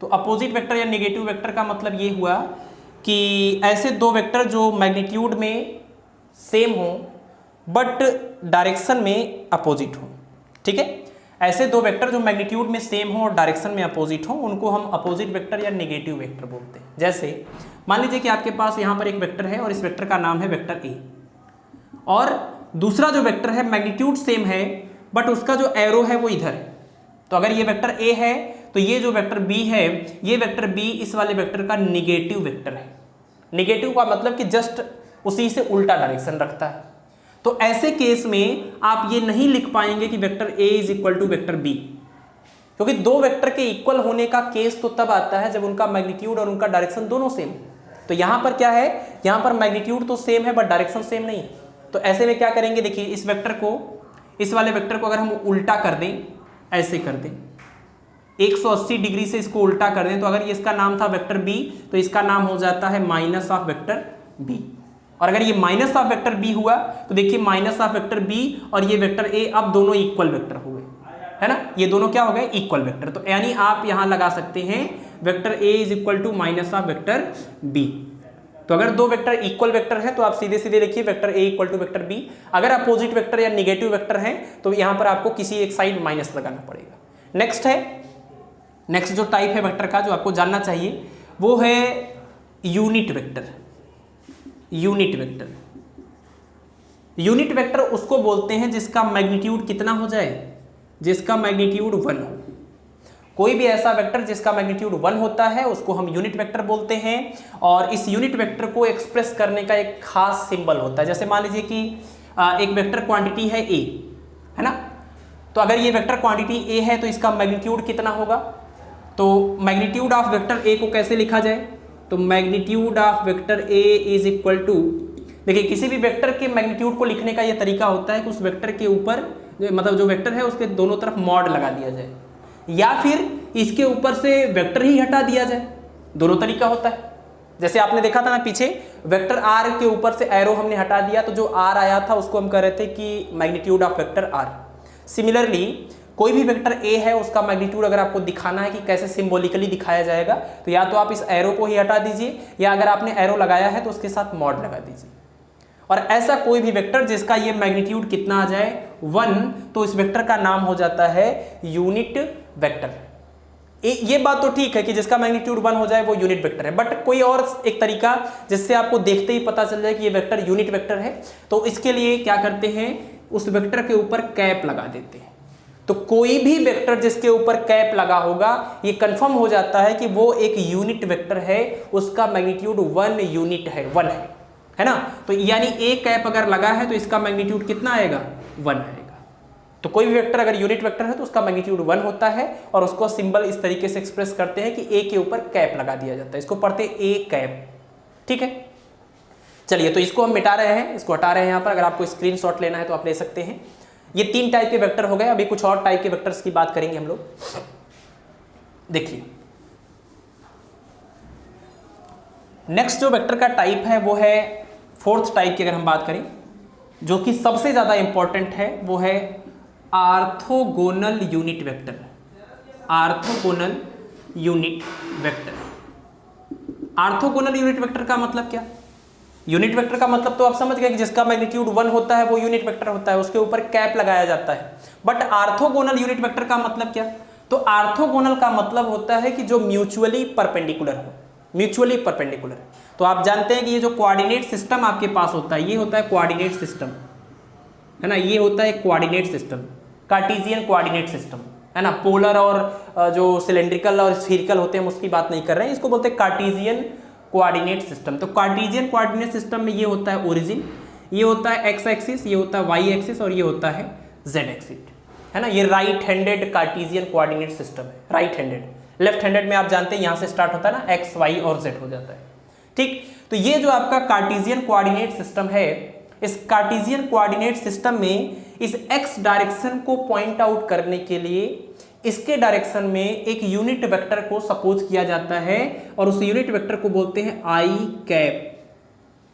तो अपोजिट वेक्टर या निगेटिव वेक्टर का मतलब ये हुआ कि ऐसे दो वेक्टर जो मैग्नीट्यूड में सेम हो बट डायरेक्शन में अपोजिट हो, ठीक है। ऐसे दो वेक्टर जो मैग्नीट्यूड में सेम हो और डायरेक्शन में अपोजिट हो, उनको हम अपोजिट वेक्टर या नेगेटिव वेक्टर बोलते हैं। जैसे मान लीजिए कि आपके पास यहाँ पर एक वेक्टर है और इस वेक्टर का नाम है वेक्टर a, और दूसरा जो वेक्टर है मैग्नीट्यूड सेम है बट उसका जो एरो है वो इधर है। तो अगर ये वेक्टर a है तो ये जो वेक्टर b है, ये वेक्टर b इस वाले वेक्टर का निगेटिव वेक्टर है। निगेटिव का मतलब कि जस्ट उसी से उल्टा डायरेक्शन रखता है। तो ऐसे केस में आप ये नहीं लिख पाएंगे कि vector a is equal to vector b, क्योंकि दो वेक्टर के इक्वल होने का केस तो तब आता है जब उनका मैग्नीट्यूड और उनका डायरेक्शन दोनों सेम है। तो यहाँ पर क्या है, यहाँ पर मैग्नीट्यूड तो सेम है बट डायरेक्शन सेम नहीं है। तो ऐसे में क्या करेंगे, देखिए इस वेक्टर को, इस वाले वेक्टर को अगर हम उल्टा कर दें, ऐसे कर दें 180 डिग्री से इसको उल्टा कर दें, तो अगर ये इसका नाम था वेक्टर b तो इसका नाम हो जाता है माइनस ऑफ वेक्टर b। और अगर ये माइनस ऑफ वेक्टर b हुआ तो देखिए माइनस ऑफ वेक्टर b और ये वेक्टर a अब दोनों इक्वल वेक्टर हो गए, है ना, ये दोनों क्या हो गए, इक्वल वेक्टर। तो यानी आप यहां लगा सकते हैं vector A is equal to minus of vector B. तो अगर दो वेक्टर इक्वल वेक्टर है तो आप सीधे सीधे लिखिए vector A equal to vector B. अगर अपोजिट वेक्टर या निगेटिव वेक्टर है तो यहां पर आपको किसी एक साइड माइनस लगाना पड़ेगा। नेक्स्ट जो टाइप है वेक्टर का जो आपको जानना चाहिए वो है यूनिट वेक्टर। यूनिट वेक्टर उसको बोलते हैं जिसका मैग्नीट्यूड कितना हो जाए, जिसका मैग्नीट्यूड 1 हो। कोई भी ऐसा वेक्टर जिसका मैग्नीट्यूड 1 होता है उसको हम यूनिट वेक्टर बोलते हैं। और इस यूनिट वेक्टर को एक्सप्रेस करने का एक खास सिंबल होता है। जैसे मान लीजिए कि एक वेक्टर क्वांटिटी है ए, है ना, तो अगर ये वेक्टर क्वांटिटी ए है तो इसका मैग्नीट्यूड कितना होगा। तो मैग्नीट्यूड ऑफ वेक्टर ए को कैसे लिखा जाए, तो magnitude of vector A is equal to, देखिए किसी भी वेक्टर के मैग्नीट्यूड को लिखने का ये तरीका होता है कि उस वेक्टर के ऊपर मतलब जो वेक्टर है उसके दोनों तरफ मॉड लगा दिया जाए या फिर इसके ऊपर से वेक्टर ही हटा दिया जाए, दोनों तरीका होता है। जैसे आपने देखा था ना पीछे, वेक्टर आर के ऊपर से एरो हमने हटा दिया तो जो आर आया था उसको हम कह रहे थे कि magnitude of vector R. Similarly कोई भी वेक्टर ए है उसका मैग्नीट्यूड अगर आपको दिखाना है कि कैसे सिंबॉलिकली दिखाया जाएगा तो या तो आप इस एरो को ही हटा दीजिए या अगर आपने एरो लगाया है तो उसके साथ मॉड लगा दीजिए। और ऐसा कोई भी वेक्टर जिसका ये मैग्नीट्यूड कितना आ जाए 1 तो इस वेक्टर का नाम हो जाता है यूनिट वेक्टर। ये बात तो ठीक है कि जिसका मैग्नीट्यूड 1 हो जाए वो यूनिट वेक्टर है, बट कोई और एक तरीका जिससे आपको देखते ही पता चल जाए कि ये वेक्टर यूनिट वेक्टर है तो इसके लिए क्या करते हैं, उस वेक्टर के ऊपर कैप लगा देते हैं। तो कोई भी वेक्टर जिसके ऊपर कैप लगा होगा ये कंफर्म हो जाता है कि वो एक यूनिट वेक्टर है, उसका मैग्नीट्यूड 1 यूनिट है, 1 है ना। तो यानी ए कैप अगर लगा है तो इसका मैग्नीट्यूड कितना आएगा, 1 आएगा। तो कोई भी वेक्टर अगर यूनिट वेक्टर है तो उसका मैग्नीट्यूड 1 होता है और उसको सिंबल इस तरीके से एक्सप्रेस करते हैं कि ए के ऊपर कैप लगा दिया जाता है, इसको पढ़ते हैं ए कैप। ठीक है, चलिए तो इसको हम मिटा रहे हैं, इसको हटा रहे हैं यहाँ पर। अगर आपको स्क्रीनशॉट लेना है तो आप ले सकते हैं। ये 3 टाइप के वेक्टर हो गए, अभी कुछ और टाइप के वेक्टर्स की बात करेंगे हम लोग। देखिए नेक्स्ट जो वेक्टर का टाइप है वो है 4th टाइप की। अगर हम बात करें जो कि सबसे ज्यादा इंपॉर्टेंट है वो है orthogonal unit vector. Orthogonal unit vector. Orthogonal unit vector का मतलब क्या, यूनिट वेक्टर का मतलब तो आप समझ गए कि जिसका मैग्नीट्यूड 1 होता है वो यूनिट वेक्टर होता है, उसके ऊपर कैप लगाया जाता है। बट ऑर्थोगोनल यूनिट वेक्टर का मतलब क्या, तो ऑर्थोगोनल का मतलब होता है कि जो म्यूचुअली परपेंडिकुलर हो, म्यूचुअली परपेंडिकुलर। तो आप जानते हैं कि ये जो कोऑर्डिनेट सिस्टम आपके पास होता है ये होता है कोऑर्डिनेट सिस्टम, है ना, ये होता है coordinate system, Cartesian coordinate system, है ना। पोलर और जो सिलेंड्रिकल और स्फीरिकल होते हैं हम उसकी बात नहीं कर रहे हैं, इसको बोलते हैं कार्टेशियन कोऑर्डिनेट सिस्टम। तो कार्टेशियन कोऑर्डिनेट सिस्टम में ये होता है ओरिजिन, ये होता है एक्स एक्सिस, ये होता है वाई एक्सिस और ये होता है जेड एक्सिस, है ना। ये right handed Cartesian coordinate system है, राइट हैंडेड। लेफ्ट हैंडेड में आप जानते हैं यहां से स्टार्ट होता है ना, एक्स वाई और जेड हो जाता है। ठीक, तो ये जो आपका कार्टेशियन कोऑर्डिनेट सिस्टम है, इस कार्टेशियन कोऑर्डिनेट सिस्टम में इस एक्स डायरेक्शन को पॉइंट आउट करने के लिए इसके डायरेक्शन में एक यूनिट वेक्टर को सपोज किया जाता है और उस यूनिट वेक्टर को बोलते हैं आई कैप।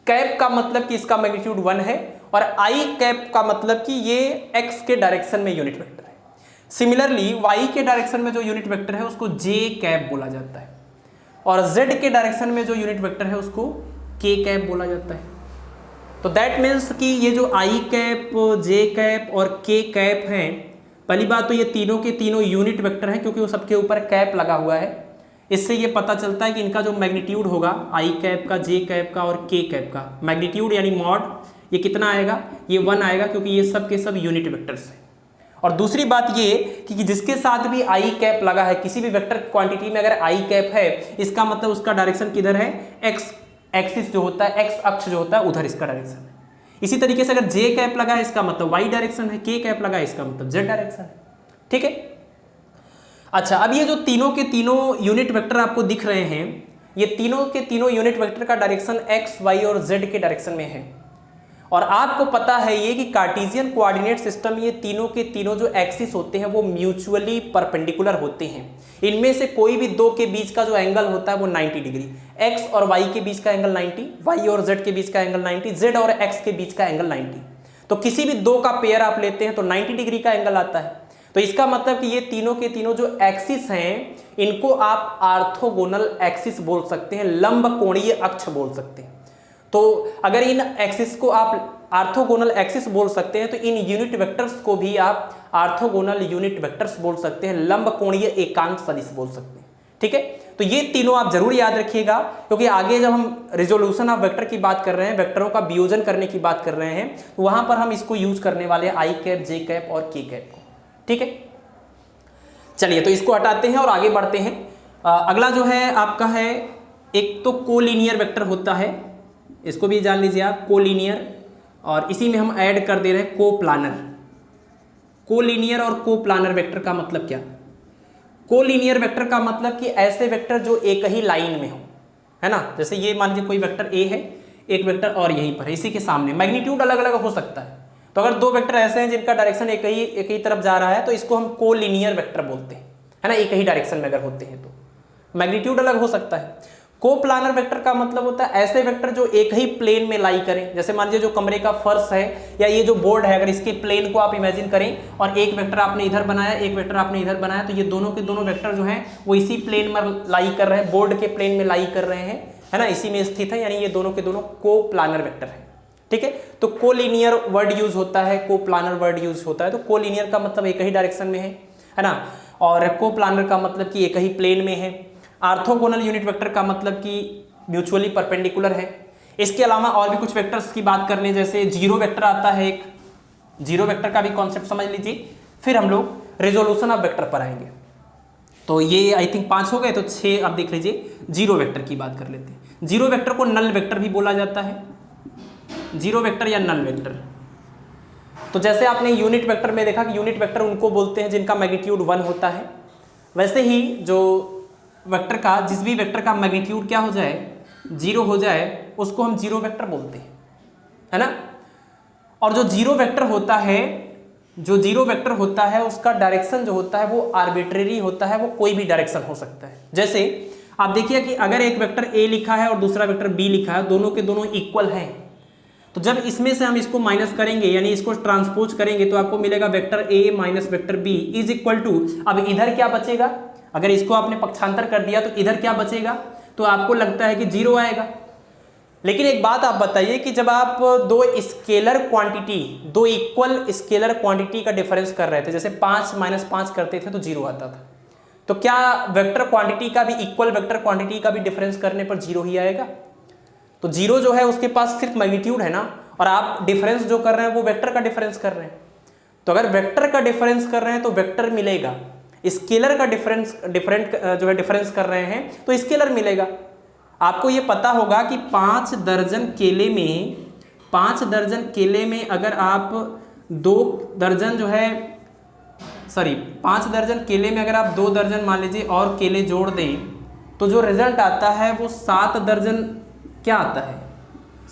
कैप का मतलब कि इसका मैग्नीट्यूड 1 है और आई कैप का मतलब कि ये एक्स के डायरेक्शन में यूनिट वेक्टर है। सिमिलरली वाई के डायरेक्शन में जो यूनिट वेक्टर है उसको जे कैप बोला जाता है और जेड के डायरेक्शन में जो यूनिट वेक्टर है उसको के कैप बोला जाता है। तो दैट मीन्स कि ये जो आई कैप, जे कैप और के कैप हैं, पहली बात तो ये तीनों के तीनों यूनिट वेक्टर हैं क्योंकि वो सबके ऊपर कैप लगा हुआ है। इससे ये पता चलता है कि इनका जो मैग्नीट्यूड होगा आई कैप का, जे कैप का और के कैप का मैग्नीट्यूड यानी मॉड, ये कितना आएगा, ये 1 आएगा क्योंकि ये सब के सब यूनिट वेक्टर्स हैं। और दूसरी बात ये कि जिसके साथ भी आई कैप लगा है, किसी भी वेक्टर क्वांटिटी में अगर आई कैप है, इसका मतलब उसका डायरेक्शन किधर है, एक्स एक्सिस जो होता है, एक्स अक्ष जो होता है उधर इसका डायरेक्शन है। इसी तरीके से अगर जे कैप लगा है इसका मतलब वाई डायरेक्शन है, के कैप लगा है इसका मतलब जेड डायरेक्शन है। ठीक है, अच्छा अब ये जो तीनों के तीनों यूनिट वेक्टर आपको दिख रहे हैं, ये तीनों के तीनों यूनिट वेक्टर का डायरेक्शन एक्स, वाई और जेड के डायरेक्शन में है। और आपको पता है ये कि कार्टेशियन कोऑर्डिनेट सिस्टम, ये तीनों के तीनों जो एक्सिस होते हैं वो म्यूचुअली परपेंडिकुलर होते हैं। इनमें से कोई भी दो के बीच का जो एंगल होता है वो 90 डिग्री, एक्स और वाई के बीच का एंगल 90, वाई और जेड के बीच का एंगल 90, जेड और एक्स के बीच का एंगल 90। तो किसी भी दो का पेयर आप लेते हैं तो 90 डिग्री का एंगल आता है। तो इसका मतलब कि ये तीनों के तीनों जो एक्सिस हैं इनको आप ऑर्थोगोनल एक्सिस बोल सकते हैं, लंब कोणीय अक्ष बोल सकते हैं। तो अगर इन एक्सिस को आप ऑर्थोगोनल एक्सिस बोल सकते हैं तो इन यूनिट वेक्टर्स को भी आप ऑर्थोगोनल यूनिट वेक्टर्स बोल सकते हैं, लंब कोणीय एकांक सदिश बोल सकते हैं। ठीक है, तो ये तीनों आप जरूर याद रखिएगा, क्योंकि आगे जब हम रिजोल्यूशन ऑफ वेक्टर की बात कर रहे हैं, वेक्टरों का वियोजन करने की बात कर रहे हैं, तो वहां पर हम इसको यूज करने वाले हैं आई कैप, जे कैप और के कैप को। ठीक है, चलिए तो इसको हटाते हैं और आगे बढ़ते हैं। अगला जो है आपका है, एक तो कोलिनियर वेक्टर होता है, इसको भी जान लीजिए आप, कोलिनियर, और इसी में हम ऐड कर दे रहे हैं कोप्लानर। कोलिनियर और कोप्लानर वेक्टर का मतलब क्या? कोलिनियर वेक्टर का मतलब कि ऐसे वेक्टर जो एक ही लाइन में हो, है ना। जैसे ये मान लीजिए कोई वेक्टर ए है, एक वेक्टर और यहीं पर है, इसी के सामने, मैग्नीट्यूड अलग अलग हो सकता है। तो अगर दो वेक्टर ऐसे हैं जिनका डायरेक्शन एक ही तरफ जा रहा है तो इसको हम कोलिनियर वेक्टर बोलते हैं, है ना। एक ही डायरेक्शन में अगर होते हैं तो मैग्नीट्यूड अलग हो सकता है। कोप्लानर वेक्टर का मतलब होता है ऐसे वेक्टर जो एक ही प्लेन में लाई करें। जैसे मान लीजिए जो कमरे का फर्श है या ये जो बोर्ड है, अगर इसके प्लेन को आप इमेजिन करें और एक वेक्टर आपने इधर बनाया, एक वेक्टर आपने इधर बनाया, तो ये दोनों के दोनों वेक्टर जो हैं वो इसी प्लेन में लाई कर रहे हैं, बोर्ड के प्लेन में लाई कर रहे हैं, है ना, इसी में स्थित है, यानी ये दोनों के दोनों कोप्लानर वेक्टर है। ठीक है, तो कोलिनियर वर्ड यूज होता है, कोप्लानर वर्ड यूज होता है। तो कोलिनियर का मतलब एक ही डायरेक्शन में है ना, और कोप्लानर का मतलब कि एक ही प्लेन में है। ऑर्थोगोनल यूनिट वेक्टर का मतलब कि म्यूचुअली परपेंडिकुलर है। इसके अलावा और भी कुछ वेक्टर्स की बात कर लें, जैसे जीरो वेक्टर आता है एक, जीरो वेक्टर का भी कॉन्सेप्ट समझ लीजिए, फिर हम लोग रिजोल्यूशन ऑफ वेक्टर पर आएंगे। तो ये आई थिंक 5 हो गए, तो 6 अब देख लीजिए, जीरो वेक्टर की बात कर लेते हैं। जीरो वेक्टर को नल वेक्टर भी बोला जाता है, जीरो वेक्टर या नल वेक्टर। तो जैसे आपने यूनिट वेक्टर में देखा कि यूनिट वेक्टर उनको बोलते हैं जिनका मैग्नीट्यूड 1 होता है, वैसे ही जो वेक्टर का, जिस भी वेक्टर का मैग्नीट्यूड क्या हो जाए, 0 हो जाए, उसको हम जीरो वेक्टर बोलते हैं, है ना। और जो जीरो वेक्टर होता है, जो जीरो वेक्टर होता है उसका डायरेक्शन जो होता है वो आर्बिट्रेरी होता है, वो कोई भी डायरेक्शन हो सकता है। जैसे आप देखिए कि अगर एक वेक्टर ए लिखा है और दूसरा वेक्टर बी लिखा है, दोनों के दोनों इक्वल हैं, तो जब इसमें से हम इसको माइनस करेंगे यानी इसको ट्रांसपोज करेंगे तो आपको मिलेगा vector A minus vector B is equal to, अब इधर क्या बचेगा, अगर इसको आपने पक्षांतर कर दिया तो इधर क्या बचेगा, तो आपको लगता है कि 0 आएगा। लेकिन एक बात आप बताइए कि जब आप दो स्केलर क्वांटिटी, दो इक्वल स्केलर क्वांटिटी का डिफरेंस कर रहे थे, जैसे 5 माइनस 5 करते थे तो 0 आता था, तो क्या वेक्टर क्वांटिटी का भी, इक्वल वेक्टर क्वांटिटी का भी डिफरेंस करने पर 0 ही आएगा? तो 0 जो है उसके पास सिर्फ मैग्नीट्यूड है ना, और आप डिफरेंस जो कर रहे हैं वो वेक्टर का डिफरेंस कर रहे हैं। तो अगर वेक्टर का डिफरेंस कर रहे हैं तो वेक्टर मिलेगा, स्केलर का डिफरेंट जो है डिफरेंस कर रहे हैं तो स्केलर मिलेगा। आपको ये पता होगा कि 5 दर्जन केले में अगर आप 2 दर्जन जो है, सॉरी 5 दर्जन केले में अगर आप 2 दर्जन मान लीजिए और केले जोड़ दें तो जो रिजल्ट आता है वो 7 दर्जन क्या आता है,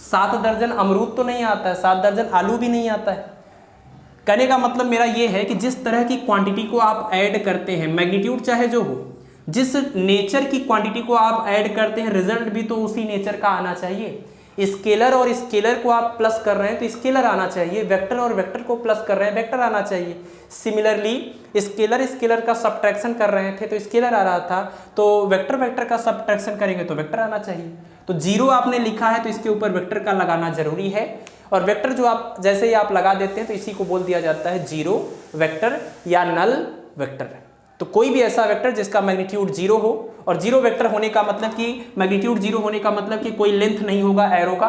7 दर्जन अमरूद तो नहीं आता है, 7 दर्जन आलू भी नहीं आता है। कहने का मतलब मेरा ये है कि जिस तरह की क्वांटिटी को आप ऐड करते हैं, मैग्नीट्यूड चाहे जो हो, जिस नेचर की क्वांटिटी को आप ऐड करते हैं, रिजल्ट भी तो उसी नेचर का आना चाहिए। स्केलर और स्केलर को आप प्लस कर रहे हैं तो स्केलर आना चाहिए, वेक्टर और वेक्टर को प्लस कर रहे हैं, वेक्टर आना चाहिए। सिमिलरली स्केलर का सब्ट्रैक्शन कर रहे थे तो स्केलर आ रहा था, तो वेक्टर का सब्ट्रैक्शन करेंगे तो वेक्टर आना चाहिए। तो 0 आपने लिखा है तो इसके ऊपर वेक्टर का लगाना जरूरी है, और वेक्टर जो आप जैसे ही आप लगा देते हैं तो इसी को बोल दिया जाता है जीरो वेक्टर या नल वेक्टर। तो कोई भी ऐसा वेक्टर जिसका मैग्नीट्यूड 0 हो, और 0 वेक्टर होने का मतलब कि मैग्नीट्यूड 0 होने का मतलब कि कोई लेंथ नहीं होगा एरो का।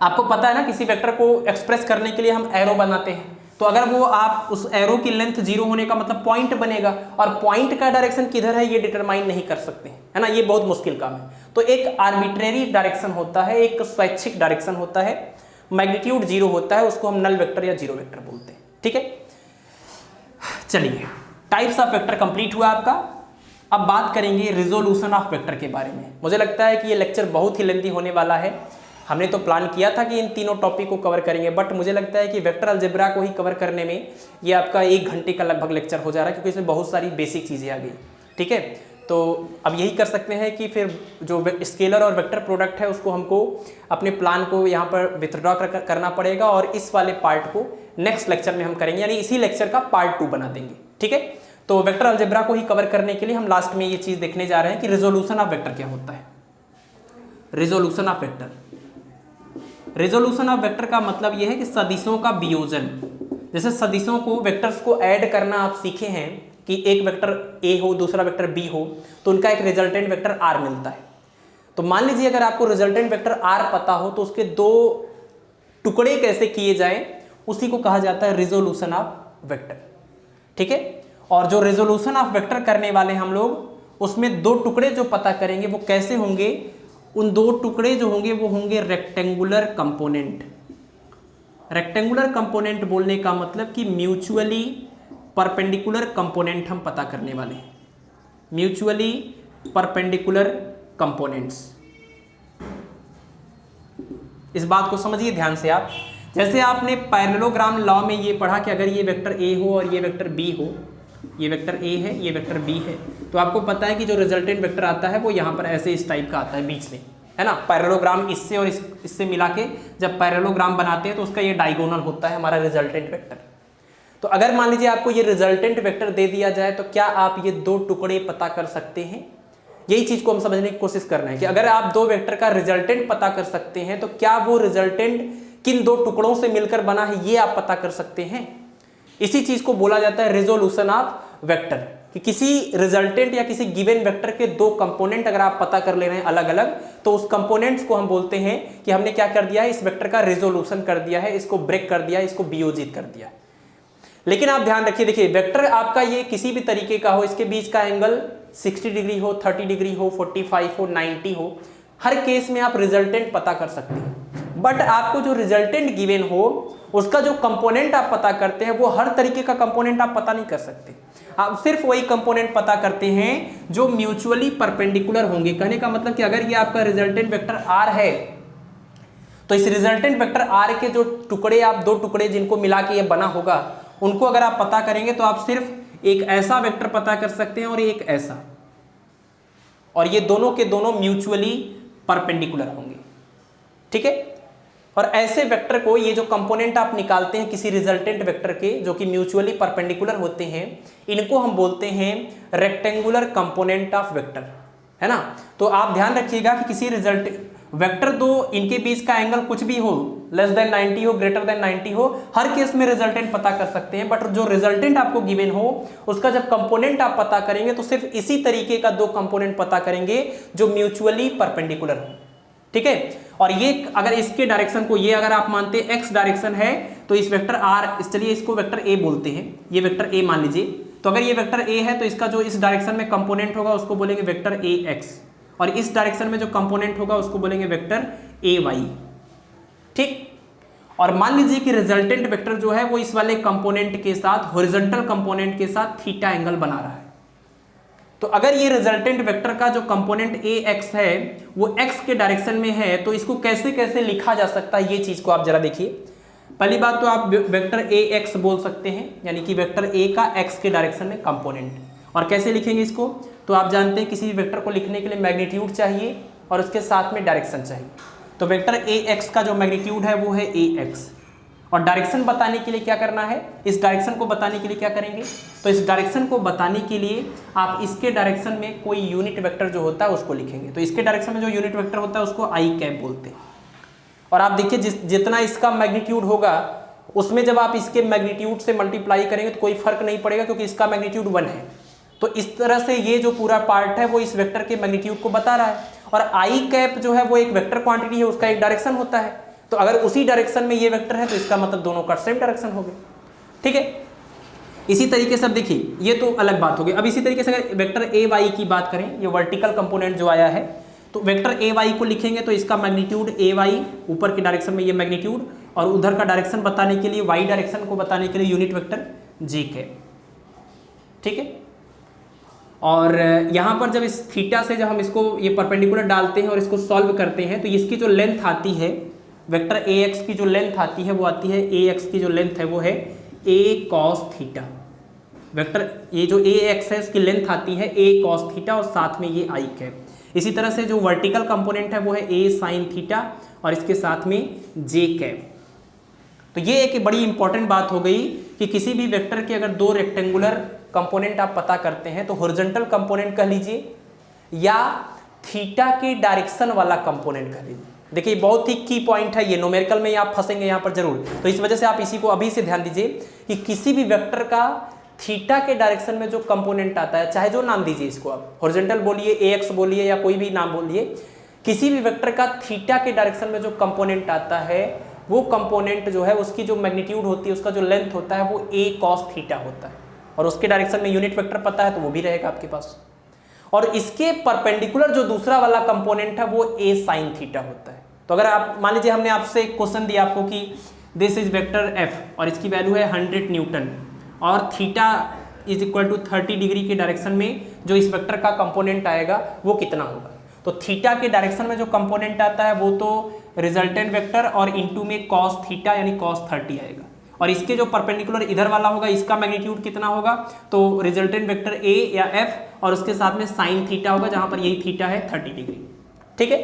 आपको पता है ना, किसी वेक्टर को एक्सप्रेस करने के लिए हम एरो बनाते हैं, तो अगर वो आप उस एरो की लेंथ 0 होने का मतलब पॉइंट बनेगा, और पॉइंट का डायरेक्शन किधर है ये डिटरमाइन नहीं कर सकते, है ना, ये बहुत मुश्किल काम है। तो एक आर्बिट्रेरी डायरेक्शन होता है, एक स्वैच्छिक डायरेक्शन होता है, मैग्नीट्यूड 0 होता है, उसको हम नल वेक्टर या जीरो वेक्टर बोलते हैं। ठीक है, चलिए टाइप्स ऑफ वेक्टर कंप्लीट हुआ आपका। अब बात करेंगे रिजोल्यूशन ऑफ वेक्टर के बारे में। मुझे लगता है कि ये लेक्चर बहुत ही लेंथी होने वाला है। हमने तो प्लान किया था कि इन तीनों टॉपिक को कवर करेंगे, बट मुझे लगता है कि वेक्टर अलजेब्रा को ही कवर करने में ये आपका 1 घंटे का लगभग लेक्चर हो जा रहा है, क्योंकि इसमें बहुत सारी बेसिक चीज़ें आ गई। ठीक है, तो अब यही कर सकते हैं कि फिर जो स्केलर और वेक्टर प्रोडक्ट है उसको हमको अपने प्लान को यहाँ पर विथड्रॉ करना पड़ेगा और इस वाले पार्ट को नेक्स्ट लेक्चर में हम करेंगे, यानी इसी लेक्चर का पार्ट 2 बना देंगे। ठीक है, तो वेक्टर अलजेब्रा को ही कवर करने के लिए हम लास्ट में ये चीज़ देखने जा रहे हैं कि रिजोल्यूशन ऑफ वेक्टर क्या होता है। Resolution of vector, resolution of vector का मतलब यह है कि सदिशों का वियोजन। जैसे सदिशों को, वेक्टर्स को ऐड करना आप सीखे हैं कि एक वेक्टर ए हो दूसरा वेक्टर बी हो तो उनका एक रिजल्टेंट वेक्टर आर मिलता है। तो मान लीजिए अगर आपको रिजल्टेंट वेक्टर आर पता हो तो उसके 2 टुकड़े कैसे किए जाएं उसी को कहा जाता है रिजोल्यूशन ऑफ वेक्टर। ठीक है, और जो रिजोल्यूशन ऑफ वेक्टर करने वाले हम लोग उसमें 2 टुकड़े जो पता करेंगे वो कैसे होंगे, उन 2 टुकड़े जो होंगे वो होंगे रेक्टेंगुलर कंपोनेंट। रेक्टेंगुलर कंपोनेंट बोलने का मतलब कि म्यूचुअली परपेंडिकुलर कंपोनेंट हम पता करने वाले हैं, म्यूचुअली परपेंडिकुलर कंपोनेंट्स। इस बात को समझिए ध्यान से आप। जैसे आपने पैरेललोग्राम लॉ में ये पढ़ा कि अगर ये वेक्टर ए हो और ये वेक्टर बी हो, ये वेक्टर ए है ये वेक्टर बी है, तो आपको पता है कि जो रिजल्टेंट वेक्टर आता है वो यहाँ पर ऐसे इस टाइप का आता है बीच में, है ना। पैरेललोग्राम इससे और इससे मिला के जब पैरेललोग्राम बनाते हैं तो उसका ये डायगोनल होता है हमारा रिजल्टेंट वेक्टर। तो अगर मान लीजिए आपको ये रिजल्टेंट वेक्टर दे दिया जाए तो क्या आप ये 2 टुकड़े पता कर सकते हैं? यही चीज को हम समझने की कोशिश कर रहे हैं कि अगर आप 2 वेक्टर का रिजल्टेंट पता कर सकते हैं तो क्या वो रिजल्टेंट किन 2 टुकड़ों से मिलकर बना है ये आप पता कर सकते हैं। इसी चीज को बोला जाता है रिजोल्यूशन ऑफ वेक्टर, कि किसी रिजल्टेंट या किसी गिवन वेक्टर के 2 कंपोनेंट अगर आप पता कर ले रहे हैं अलग अलग तो उस कंपोनेंट्स को हम बोलते हैं कि हमने क्या कर दिया है, इस वेक्टर का रिजोल्यूशन कर दिया है, इसको ब्रेक कर दिया, इसको वियोजित कर दिया। लेकिन आप ध्यान रखिए, देखिए वेक्टर आपका ये किसी भी तरीके का हो, इसके बीच का एंगल 60 डिग्री हो, 30 डिग्री हो, 45 हो, 90 हो, हर केस में आप रिजल्टेंट पता कर सकते हैं। बट आपको जो रिजल्टेंट गिवन हो उसका जो कंपोनेंट आप पता करते हैं वो हर तरीके का कंपोनेंट आप पता नहीं कर सकते। आप सिर्फ वही कंपोनेंट पता करते हैं जो म्यूचुअली परपेंडिकुलर होंगे। कहने का मतलब कि अगर ये आपका रिजल्टेंट वेक्टर आर है तो इस रिजल्टेंट वेक्टर आर के जो टुकड़े, आप 2 टुकड़े जिनको मिला के ये बना होगा, उनको अगर आप पता करेंगे तो आप सिर्फ एक ऐसा वेक्टर पता कर सकते हैं और एक ऐसा, और ये दोनों के दोनों म्यूचुअली परपेंडिकुलर होंगे। ठीक है, और ऐसे वेक्टर को, ये जो कंपोनेंट आप निकालते हैं किसी रिजल्टेंट वेक्टर के जो कि म्यूचुअली परपेंडिकुलर होते हैं, इनको हम बोलते हैं रेक्टेंगुलर कंपोनेंट ऑफ वेक्टर, है ना। तो आप ध्यान रखिएगा कि किसी रिजल्ट वेक्टर 2 इनके बीच का एंगल कुछ भी हो, लेस देन 90 हो, ग्रेटर देन 90 हो, हर केस में रिजल्टेंट पता कर सकते हैं। बट जो रिजल्टेंट आपको गिवन हो उसका जब कंपोनेंट आप पता करेंगे तो सिर्फ इसी तरीके का 2 कंपोनेंट पता करेंगे जो म्यूचुअली परपेंडिकुलर हो। ठीक है, और ये अगर इसके डायरेक्शन को, ये अगर आप मानते हैं एक्स डायरेक्शन है तो इस वेक्टर आर, चलिए इसको वेक्टर ए बोलते हैं, ये वेक्टर ए मान लीजिए, तो अगर ये वेक्टर ए है तो इसका जो इस डायरेक्शन में कंपोनेंट होगा उसको बोलेंगे वेक्टर ए एक्स, और इस डायरेक्शन में जो कंपोनेंट होगा उसको बोलेंगे वेक्टर ए वाई। ठीक, और मान लीजिए कि रिजल्टेंट वेक्टर जो है वो इस वाले कंपोनेंट के साथ, हॉरिजॉन्टल कंपोनेंट के साथ थीटा एंगल बना रहा है। तो अगर ये रिजल्टेंट वेक्टर का जो कंपोनेंट ए एक्स है वो एक्स के डायरेक्शन में है तो इसको कैसे कैसे लिखा जा सकता है, ये चीज को आप जरा देखिए। पहली बात तो आप वेक्टर ए एक्स बोल सकते हैं, यानी कि वेक्टर ए का एक्स के डायरेक्शन में कंपोनेंट। और कैसे लिखेंगे इसको, तो आप जानते हैं किसी वेक्टर को लिखने के लिए मैग्नीट्यूड चाहिए और उसके साथ में डायरेक्शन चाहिए। तो वेक्टर ए एक्स का जो मैग्नीट्यूड है वो है ए एक्स, और डायरेक्शन बताने के लिए क्या करना है, इस डायरेक्शन को बताने के लिए क्या करेंगे, तो इस डायरेक्शन को बताने के लिए आप इसके डायरेक्शन में कोई यूनिट वेक्टर जो होता है उसको लिखेंगे। तो इसके डायरेक्शन में जो यूनिट वेक्टर होता है उसको आई कैप बोलते हैं। और आप देखिए जितना इसका मैग्नीट्यूड होगा उसमें जब आप इसके मैग्नीट्यूड से मल्टीप्लाई करेंगे तो कोई फर्क नहीं पड़ेगा क्योंकि इसका मैग्नीट्यूड 1 है। तो इस तरह से ये जो पूरा पार्ट है वो इस वेक्टर के मैग्नीट्यूड को बता रहा है। और आई कैप जो है वो एक वेक्टर क्वांटिटी है, उसका एक डायरेक्शन होता है। तो अगर उसी डायरेक्शन में ये वेक्टर है तो इसका मतलब दोनों का सेम डायरेक्शन हो गए। ठीक है, इसी तरीके से अब देखिए ये तो अलग बात हो गई। अब इसी तरीके से अगर वेक्टर ए वाई की बात करें, ये वर्टिकल कंपोनेंट जो आया है, तो वेक्टर ए वाई को लिखेंगे तो इसका मैग्नीट्यूड ए वाई, ऊपर की डायरेक्शन में ये मैग्नीट्यूड, और उधर का डायरेक्शन बताने के लिए, वाई डायरेक्शन को बताने के लिए यूनिट वेक्टर जी के। ठीक है, और यहाँ पर जब इस थीटा से जब हम इसको ये परपेंडिकुलर डालते हैं और इसको सॉल्व करते हैं तो इसकी जो लेंथ आती है, वेक्टर ए एक्स की जो लेंथ आती है वो आती है, ए एक्स की जो लेंथ है वो है ए कॉस थीटा। वेक्टर ये जो ए एक्स है उसकी लेंथ आती है ए कॉस थीटा और साथ में ये आई कैप। इसी तरह से जो वर्टिकल कंपोनेंट है वो है ए साइन थीटा और इसके साथ में जे कैप। तो ये एक बड़ी इंपॉर्टेंट बात हो गई कि किसी भी वेक्टर के अगर दो रेक्टेंगुलर कंपोनेंट आप पता करते हैं तो हॉरिजॉन्टल कंपोनेंट कह लीजिए या थीटा के डायरेक्शन वाला कंपोनेंट कह लीजिए। देखिए बहुत ही की पॉइंट है ये, न्यूमेरिकल में आप फंसेंगे यहाँ पर जरूर, तो इस वजह से आप इसी को अभी से ध्यान दीजिए कि किसी भी वेक्टर का थीटा के डायरेक्शन में जो कंपोनेंट आता है, चाहे जो नाम दीजिए इसको आप, हॉरिजॉन्टल बोलिए, एक्स बोलिए या कोई भी नाम बोलिए, किसी भी वेक्टर का थीटा के डायरेक्शन में जो कंपोनेंट आता है वो कंपोनेंट जो है उसकी जो मैग्नीट्यूड होती है, उसका जो लेंथ होता है वो ए कॉस थीटा होता है और उसके डायरेक्शन में यूनिट वेक्टर पता है तो वो भी रहेगा आपके पास। और इसके परपेंडिकुलर जो दूसरा वाला कंपोनेंट है वो ए साइन थीटा होता है। तो अगर आप मान लीजिए हमने आपसे एक क्वेश्चन दिया आपको कि दिस इज वेक्टर एफ और इसकी वैल्यू है 100 न्यूटन और theta is equal to 30 degree के डायरेक्शन में जो इस वेक्टर का कंपोनेंट आएगा वो कितना होगा। तो थीटा के डायरेक्शन में जो कंपोनेंट आता है वो तो रिजल्टेंट वेक्टर और इनटू में कॉस थीटा यानी कॉस 30 आएगा और इसके जो परपेंडिकुलर इधर वाला होगा इसका मैग्नीट्यूड कितना होगा, तो रिजल्टेंट वेक्टर ए या एफ और उसके साथ में साइन थीटा होगा जहां पर यही थीटा है 30 डिग्री। ठीक है,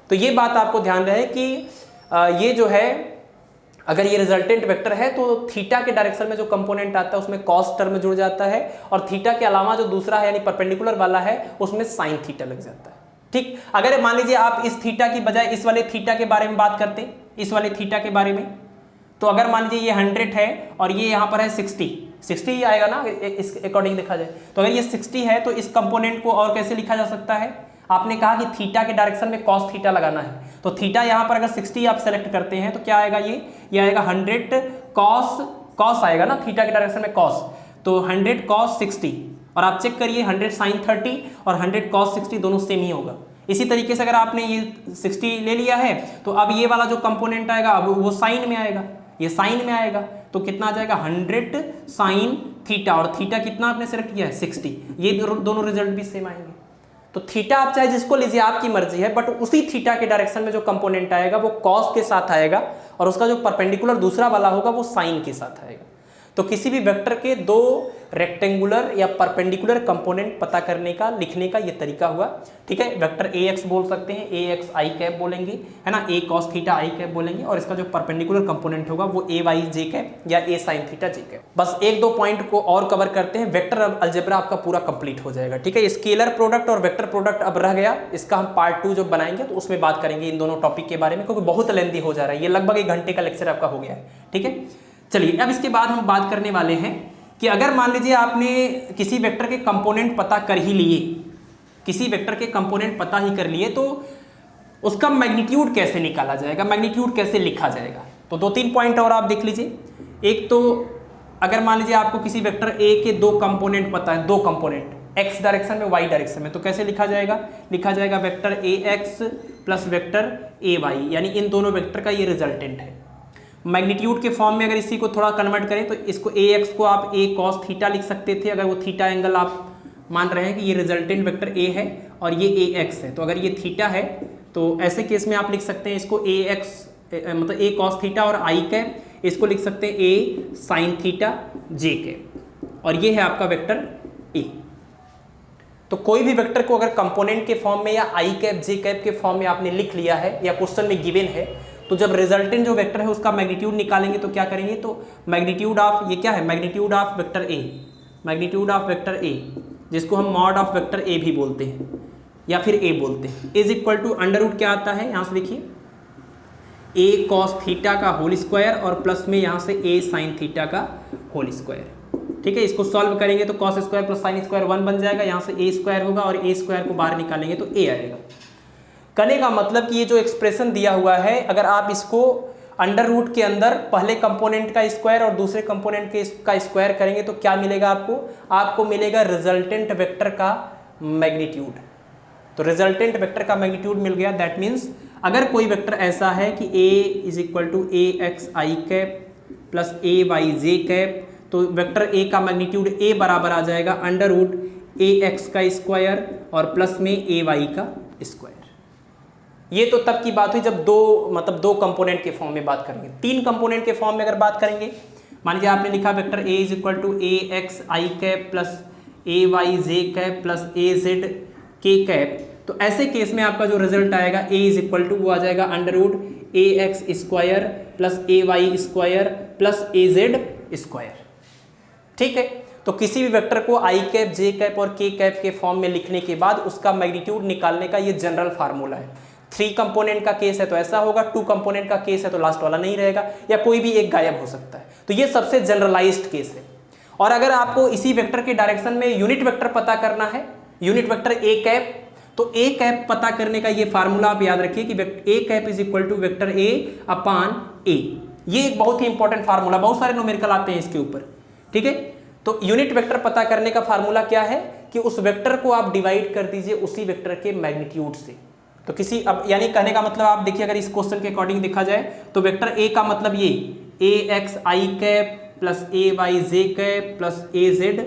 तो ये बात आपको ध्यान रहे कि ये जो है अगर ये रिजल्टेंट वेक्टर है तो थीटा के डायरेक्शन में जो कंपोनेंट आता है उसमें कॉस टर्म जुड़ जाता है और थीटा के अलावा जो दूसरा है यानी परपेंडिकुलर वाला है उसमें साइन थीटा लग जाता है। ठीक, अगर मान लीजिए आप इस थीटा की बजाय इस वाले थीटा के बारे में बात करते हैं, इस वाले थीटा के बारे में, तो अगर मान लीजिए ये 100 है और ये यहाँ पर है 60 ही आएगा ना इस अकॉर्डिंग देखा जाए। तो अगर ये 60 है तो इस कंपोनेंट को और कैसे लिखा जा सकता है, आपने कहा कि थीटा के डायरेक्शन में कॉस थीटा लगाना है, तो थीटा यहाँ पर अगर 60 आप सेलेक्ट करते हैं तो क्या आएगा, ये आएगा 100 कॉस आएगा ना थीटा के डायरेक्शन में कॉस, तो 100 कॉस 60 और आप चेक करिए 100 साइन 30 और 100 कॉस 60 दोनों सेम ही होगा। इसी तरीके से अगर आपने ये 60 ले लिया है तो अब ये वाला जो कंपोनेंट आएगा अब वो साइन में आएगा, ये साइन में आएगा तो कितना आ जाएगा 100 साइन थीटा और थीटा कितना आपने सेलेक्ट किया है 60, ये दोनों रिजल्ट भी सेम आएंगे। तो थीटा आप चाहे जिसको लीजिए आपकी मर्जी है, बट उसी थीटा के डायरेक्शन में जो कंपोनेंट आएगा वो कॉस के साथ आएगा और उसका जो परपेंडिकुलर दूसरा वाला होगा वो साइन के साथ आएगा। तो किसी भी वेक्टर के दो रेक्टेंगुलर या परपेंडिकुलर कंपोनेंट पता करने का लिखने का ये तरीका हुआ। ठीक है, वेक्टर ए एक्स बोल सकते हैं, ए एक्स आई कैप बोलेंगे, है ना, ए कॉस थीटा आई कैप बोलेंगे और इसका जो परपेंडिकुलर कंपोनेंट होगा वो ए वाई जे कैप या ए साइन थीटा जे कैप। बस एक दो पॉइंट को और कवर करते हैं, वेक्टर अलजेब्रा आपका पूरा कंप्लीट हो जाएगा। ठीक है, स्केलर प्रोडक्ट और वेक्टर प्रोडक्ट अब रह गया, इसका हम पार्ट 2 जब बनाएंगे तो उसमें बात करेंगे इन दोनों टॉपिक के बारे में, क्योंकि बहुत लेंथी हो जा रहा है, ये लगभग 1 घंटे का लेक्चर आपका हो गया है। ठीक है, चलिए अब इसके बाद हम बात करने वाले हैं कि अगर मान लीजिए आपने किसी वेक्टर के कंपोनेंट पता कर ही लिए, किसी वेक्टर के कंपोनेंट पता ही कर लिए तो उसका मैग्नीट्यूड कैसे निकाला जाएगा, मैग्नीट्यूड कैसे लिखा जाएगा। तो 2-3 पॉइंट और आप देख लीजिए। एक तो अगर मान लीजिए आपको किसी वेक्टर ए के दो कंपोनेंट पता है, दो कंपोनेंट एक्स डायरेक्शन में वाई डायरेक्शन में, तो कैसे लिखा जाएगा, लिखा जाएगा vector A X plus vector A Y, यानी इन दोनों वेक्टर का ये रिजल्टेंट है। मैग्नीट्यूड के फॉर्म में अगर इसी को थोड़ा कन्वर्ट करें तो इसको ए एक्स को आप ए कॉस थीटा लिख सकते थे, अगर वो थीटा एंगल आप मान रहे हैं कि ये रिजल्टेंट वेक्टर ए है और ये ए एक्स है, तो अगर ये थीटा है तो ऐसे केस में आप लिख सकते हैं इसको ए एक्स मतलब ए कॉस थीटा और आई कैप, इसको लिख सकते हैं ए साइन थीटा जे कैप और ये है आपका वेक्टर ए। तो कोई भी वेक्टर को अगर कंपोनेंट के फॉर्म में या आई कैप जे कैप के फॉर्म में आपने लिख लिया है या क्वेश्चन में गिवन है, तो जब रिजल्टेंट जो वेक्टर है उसका मैग्नीट्यूड निकालेंगे तो क्या करेंगे, तो मैग्नीट्यूड ऑफ, ये क्या है, magnitude of vector A, magnitude of vector ए जिसको हम मॉड ऑफ वेक्टर ए भी बोलते हैं या फिर ए बोलते हैं, is equal to under root क्या आता है, यहाँ से देखिए ए कॉस थीटा का होल स्क्वायर और प्लस में यहाँ से ए साइन थीटा का होल स्क्वायर। ठीक है, इसको सॉल्व करेंगे तो cos square plus sine square 1 बन जाएगा, यहाँ से ए स्क्वायर होगा और ए स्क्वायर को बाहर निकालेंगे तो ए आएगा। कहने का मतलब कि ये जो एक्सप्रेशन दिया हुआ है अगर आप इसको अंडर रूट के अंदर पहले कंपोनेंट का स्क्वायर और दूसरे कंपोनेंट का स्क्वायर करेंगे तो क्या मिलेगा आपको, आपको मिलेगा रिजल्टेंट वेक्टर का मैग्नीट्यूड। तो रिजल्टेंट वेक्टर का मैग्नीट्यूड मिल गया, दैट मीन्स अगर कोई वेक्टर ऐसा है कि a is equal to A X I cap plus A Y J cap, तो वेक्टर a का मैग्नीट्यूड a बराबर आ जाएगा अंडर रूट ए एक्स का स्क्वायर और प्लस में ए वाई का स्क्वायर। ये तो तब की बात हुई जब दो कंपोनेंट के फॉर्म में बात करेंगे। 3 कंपोनेंट के फॉर्म में अगर बात करेंगे, मान लीजिए आपने लिखा vector A is equal to A X I cap plus A Y J cap plus A Z K cap, तो ऐसे केस में आपका जो रिजल्ट आएगा ए इज इक्वल टू वो आ जाएगा under root A x square plus A Y square plus A Z square. ठीक है, तो किसी भी वेक्टर को आई कैप जे कैप और के कैप के फॉर्म में लिखने के बाद उसका मैग्नीट्यूड निकालने का ये जनरल फार्मूला है। 3 कंपोनेंट का केस है तो ऐसा होगा, 2 कंपोनेंट का केस है तो लास्ट वाला नहीं रहेगा या कोई भी एक गायब हो सकता है। तो ये सबसे जनरलाइज्ड केस है। और अगर आपको इसी वेक्टर के डायरेक्शन में यूनिट वेक्टर पता करना है, यूनिट वेक्टर ए कैप, तो ए कैप पता करने का ये फार्मूला आप याद रखिए कि a cap is equal to vector a upon a. ये एक बहुत ही इंपॉर्टेंट फार्मूला, बहुत सारे न्यूमेरिकल आते हैं इसके ऊपर। ठीक है, तो यूनिट वेक्टर पता करने का फार्मूला क्या है कि उस वेक्टर को आप डिवाइड कर दीजिए उसी वेक्टर के मैग्नीट्यूड से। तो किसी अब यानी कहने का मतलब आप देखिए, अगर इस क्वेश्चन के अकॉर्डिंग देखा जाए तो वेक्टर ए का मतलब ये ए X I cap plus A Y J cap plus A Z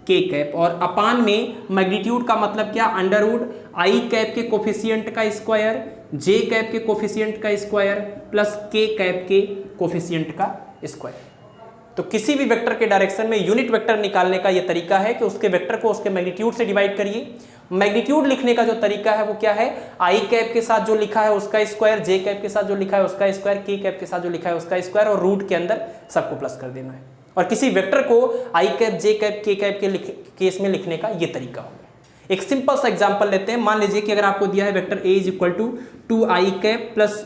K cap, और अपान में मैग्नीट्यूड का मतलब क्या, अंडर रूट आई कैप के कोफिशिएंट का स्क्वायर, जे कैप के कोफिशिएंट का स्क्वायर प्लस के कैप के कोफिशिएंट का स्क्वायर। तो किसी भी वेक्टर के डायरेक्शन में यूनिट वेक्टर निकालने का यह तरीका है कि उसके वेक्टर को उसके मैग्नीट्यूड से डिवाइड करिए। मैग्नीट्यूड लिखने का जो तरीका है वो क्या है, आई कैप के साथ जो लिखा है उसका स्क्वायर, जे कैप के साथ जो लिखा है उसका स्क्वायर, के कैप के साथ जो लिखा है उसका स्क्वायर, और रूट के अंदर सबको प्लस कर देना है। और किसी वेक्टर को आई कैप जे कैप के कैप के केस में लिखने का ये तरीका होगा। एक सिंपल सा एग्जांपल लेते हैं। मान लीजिए कि अगर आपको दिया है vector A is equal to 2 I cap plus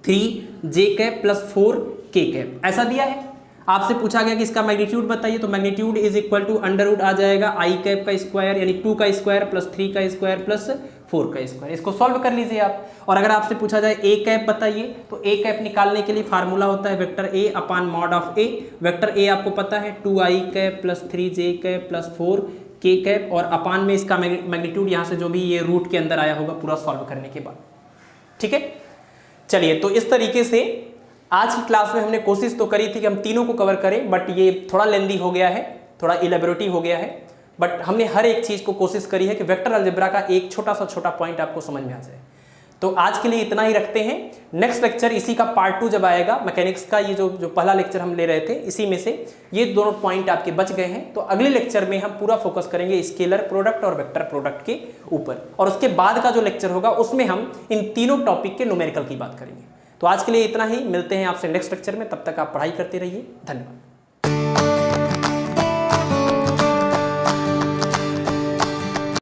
3 J cap plus 4 K cap, ऐसा दिया है। आपसे पूछा गया कि इसका मैग्नीट्यूड बताइए, तो magnitude is equal to under root आ जाएगा आई कैप का स्क्वायर यानी 2 का स्क्वायर प्लस 3 का स्क्वायर प्लस 4 का स्क्वायर। इसको सॉल्व कर लीजिए आप। और अगर आपसे पूछा जाए ए कैप बताइए, तो ए कैप निकालने के लिए फार्मूला होता है vector a upon mod of A. Vector A आपको पता है 2 I cap plus 3 J cap plus 4 K cap, और अपान में इसका मैग्नीट्यूड यहाँ से जो भी ये रूट के अंदर आया होगा पूरा सॉल्व करने के बाद। ठीक है, चलिए, तो इस तरीके से आज की क्लास में हमने कोशिश तो करी थी कि हम तीनों को कवर करें, बट ये थोड़ा लेंदी हो गया है, थोड़ा इलेबोरेटिव हो गया है, बट हमने हर एक चीज़ को कोशिश करी है कि वेक्टर अलजेब्रा का एक छोटा पॉइंट आपको समझ में आ जाए। तो आज के लिए इतना ही रखते हैं। नेक्स्ट लेक्चर इसी का पार्ट 2 जब आएगा, मैकेनिक्स का ये जो पहला लेक्चर हम ले रहे थे इसी में से ये दोनों पॉइंट आपके बच गए हैं। तो अगले लेक्चर में हम पूरा फोकस करेंगे स्केलर प्रोडक्ट और वेक्टर प्रोडक्ट के ऊपर, और उसके बाद का जो लेक्चर होगा उसमें हम इन तीनों टॉपिक के न्यूमेरिकल की बात करेंगे। तो आज के लिए इतना ही, मिलते हैं आपसे नेक्स्ट लेक्चर में, तब तक आप पढ़ाई करते रहिए। धन्यवाद।